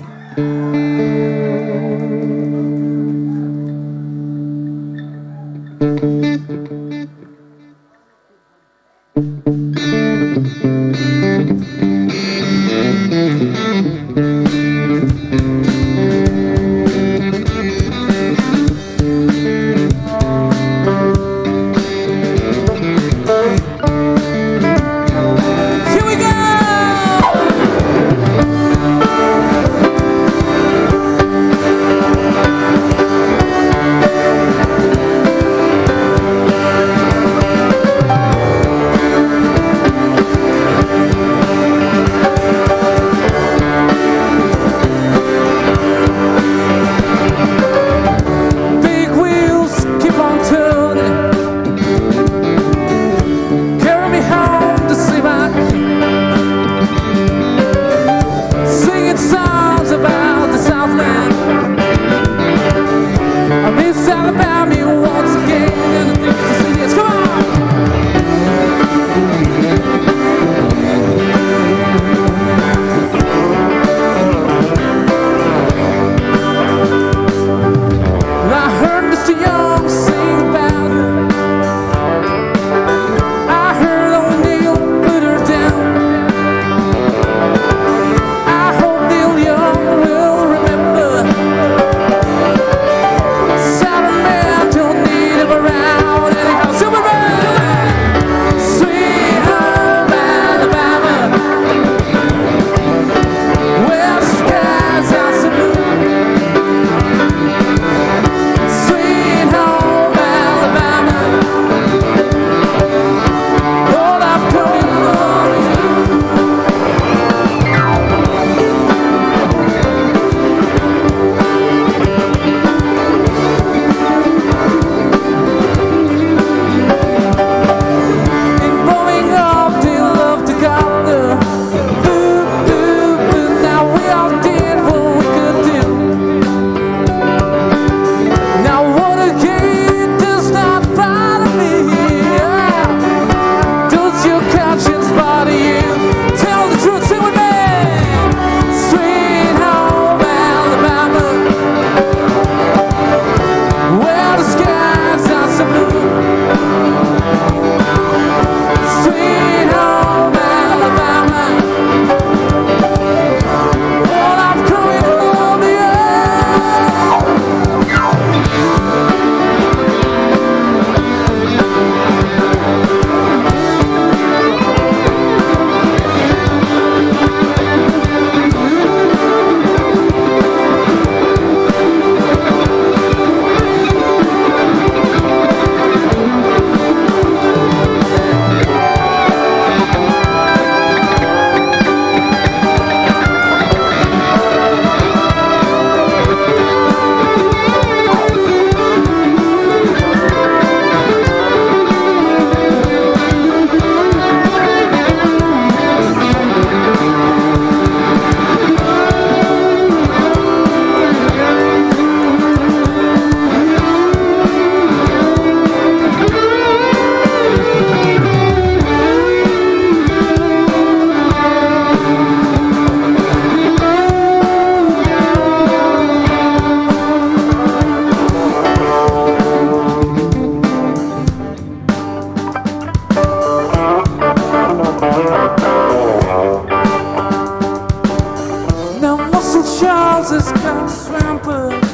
Charles's got swampers.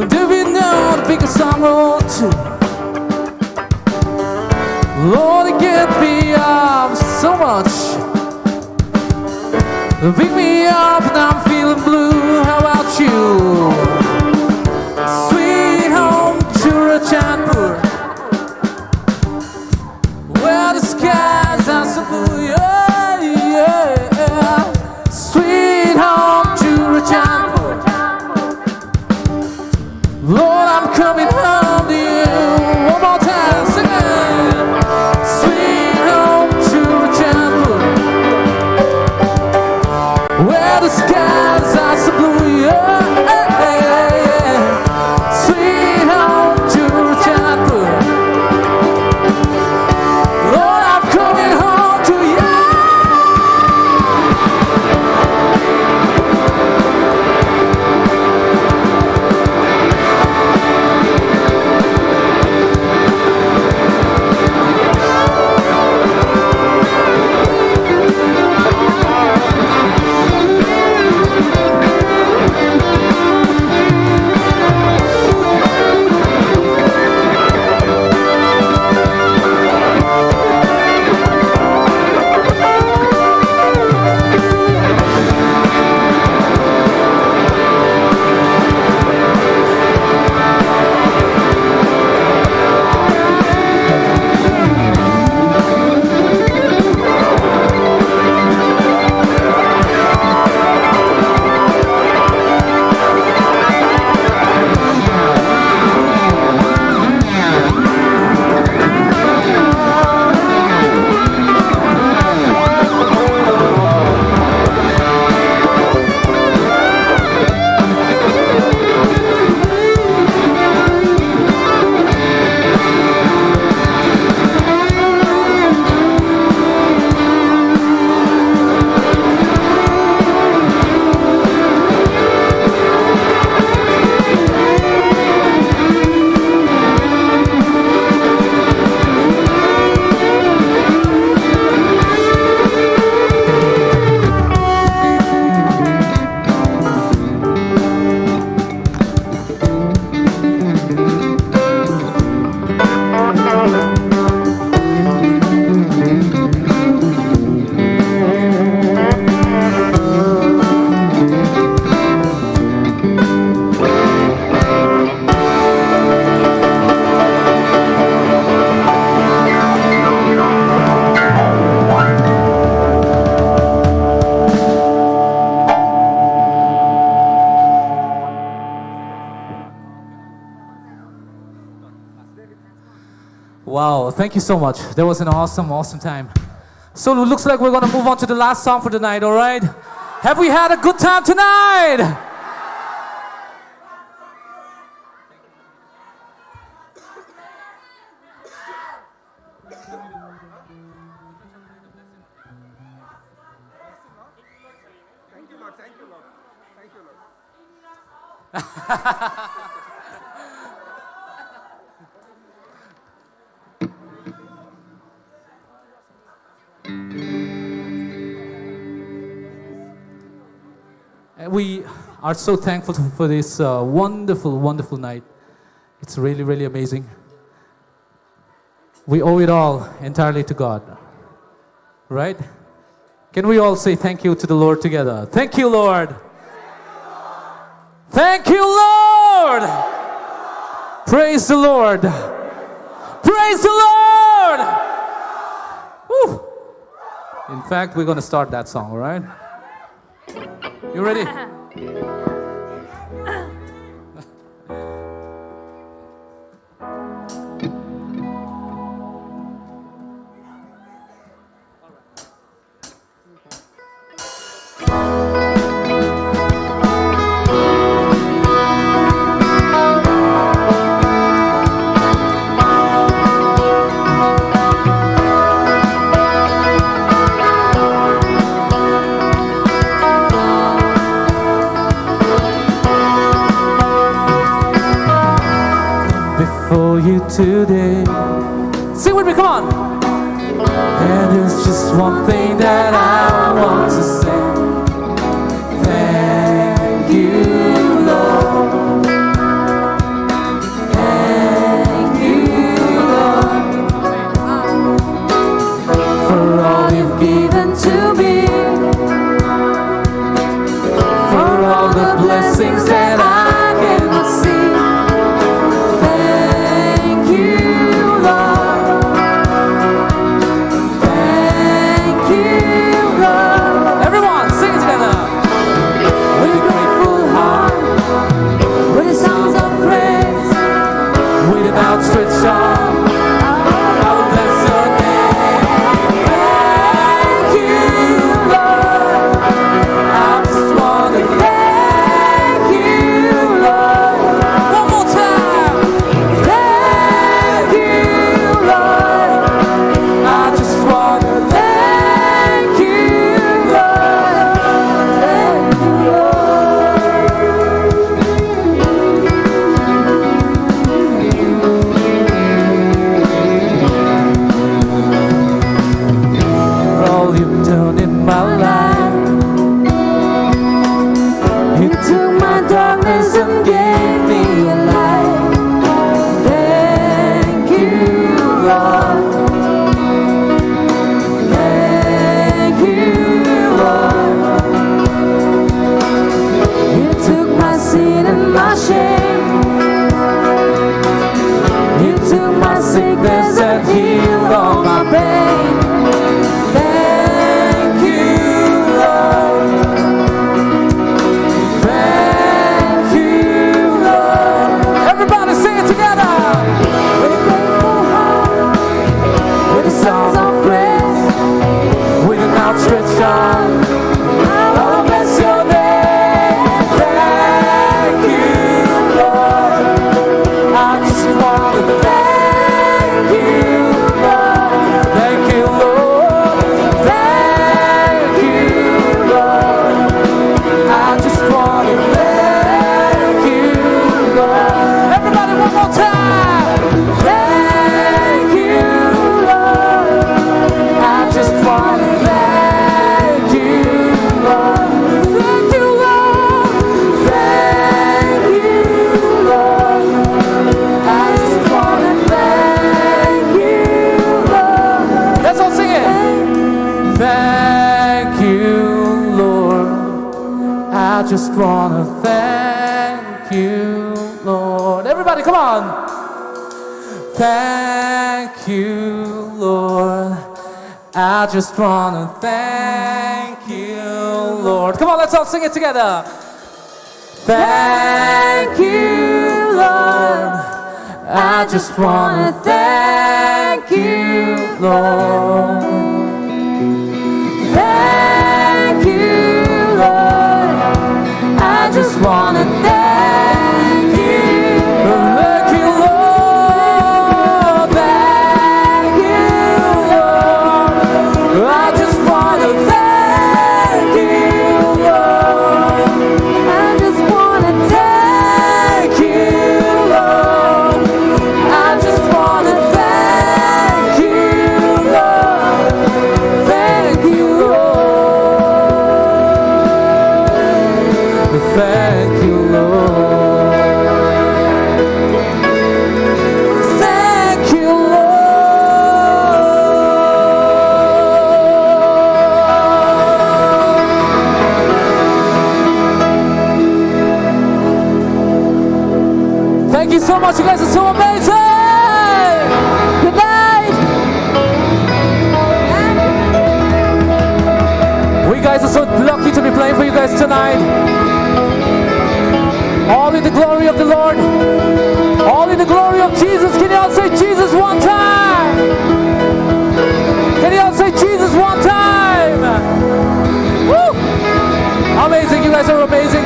Do we know to pick a song or two? Lord, it get me up so much. Pick me up and I'm feeling blue. How about you? Sweet home Churachandpur, where the skies are so blue. Yeah, yeah. Sweet home Churachandpur. Lord, I'm coming home to you. One more time, sing it. Sweet home Churachandpur, where the skies are so blue. Yeah. Sweet home Churachandpur. Lord, I'm coming home to you. Wow, thank you so much. That was an awesome time. So it looks like we're gonna move on to the last song for the night, all right? Have we had a good time tonight? Thank you, Lord. Thank you, Lord. Thank you, Lord. And we are so thankful for this wonderful night. It's really amazing. We owe it all entirely to God. Right? Can we all say thank you to the Lord together? Thank you, Lord. Thank you, Lord. Praise the Lord. Praise the Lord. Woo. In fact, we're going to start that song, all right? You ready? For you today. Sing with me, come on. And there's just one thing that I want to say. my shame. You took my sickness and healed all my pain. Thank you, Lord. Thank you, Lord. Everybody sing it together. With a grateful heart, with the songs of praise, With an outstretched arm, I'll bless your name. thank you, Lord. I just want to thank you, Lord. Thank you, Lord. Thank you, Lord. I just want to thank you, Lord. Everybody, one more time. Thank you, Lord. I just want to thank you, Lord. Thank you, Lord. Thank you, Lord. I just want to thank you, Lord. Let's all sing it. Thank you, Lord. I just want to thank you, Lord. Everybody, come on. Thank you, Lord. I just want to thank you, Lord. Come on, let's all sing it together. Thank you, Lord. I just want to thank you, Lord. Thank you, Lord. I just want to thank you. Thank you, Lord. Thank you, Lord. I just want to Thank you, Lord. I just want to thank you, Lord. I just want to thank you, Lord. Thank you, Lord. thank you, Lord. Thank you, Thank you so much. You guys are so amazing. Good night. We guys are so lucky to be playing for you guys tonight. All in the glory of the Lord. All in the glory of Jesus. Can you all say Jesus one time? Can you all say Jesus one time? Woo! Amazing. You guys are amazing.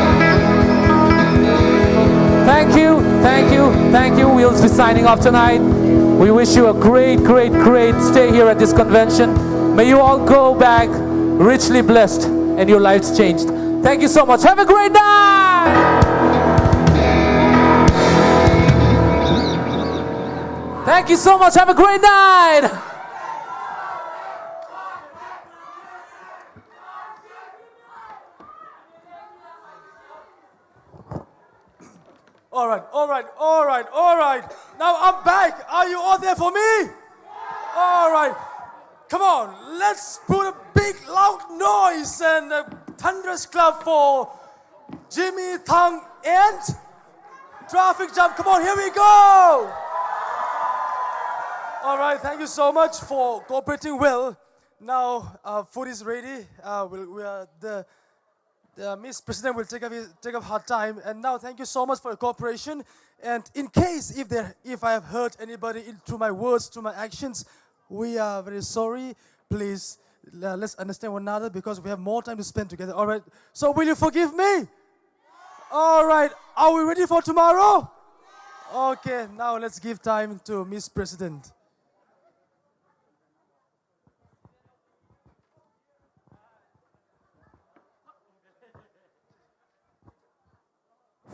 Thank you, thank you, thank you. We'll be signing off tonight. We wish you a great, great, great stay here at this convention. May you all go back richly blessed and your lives changed. Thank you so much. Have a great night. Thank you so much. Have a great night. All right, all right, all right, all right. Now I'm back. Are you all there for me? All right. Come on, let's put a big loud noise and a thunderous clap for Jimmy, Thang, and Traffic Jam. Come on, here we go. All right, thank you so much for cooperating well. Now, food is ready. The Miss President will take up her time. And now, thank you so much for your cooperation. And in case if I have hurt anybody through my words, through my actions, we are very sorry. Please, let's understand one another because we have more time to spend together. All right. So, will you forgive me? All right. Are we ready for tomorrow? Okay. Now, let's give time to Miss President.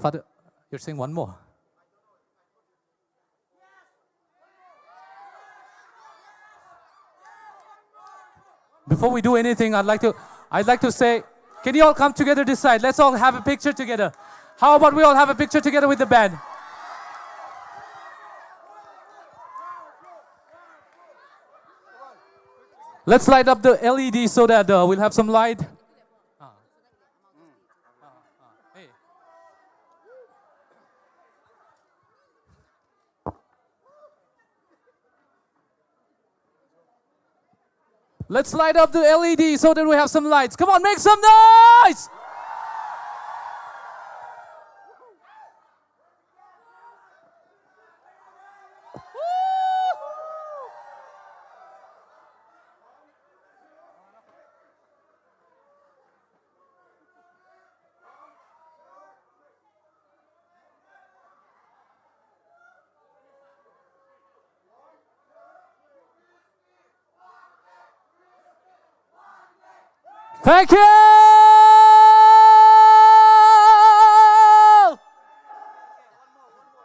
Father, you're saying one more. Before we do anything, I'd like to say, can you all come together this side? Let's all have a picture together. How about we all have a picture together with the band? Let's light up the LED so that we'll have some light. Hey. Let's light up the LED so that we have some lights. Come on, make some noise! Thank you!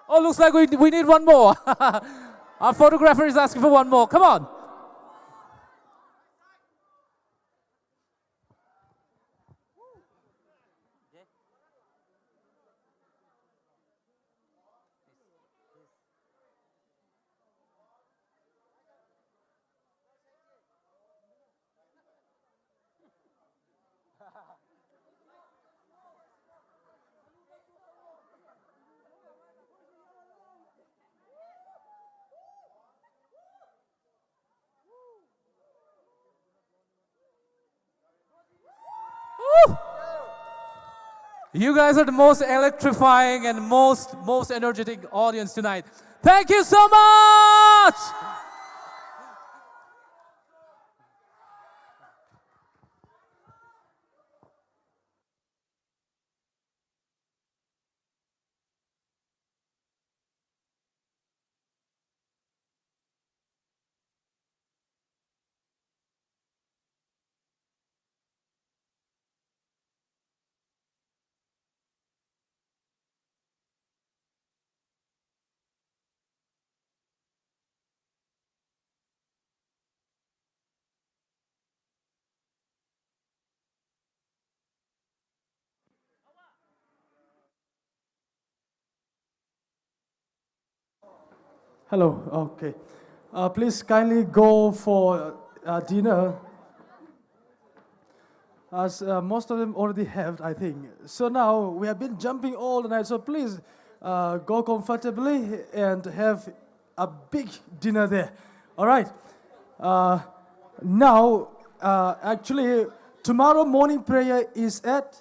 Oh, looks like we need one more. Our photographer is asking for one more. Come on. Woo! You guys are the most electrifying and most energetic audience tonight. Thank you so much! Hello, okay. Please kindly go for dinner, as most of them already have, I think. So now we have been jumping all the night, so please go comfortably and have a big dinner there. All right. Now, actually, tomorrow morning prayer is at,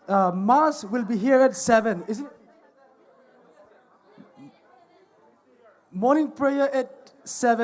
Mass will be here at 7, isn't it? Morning prayer at 7.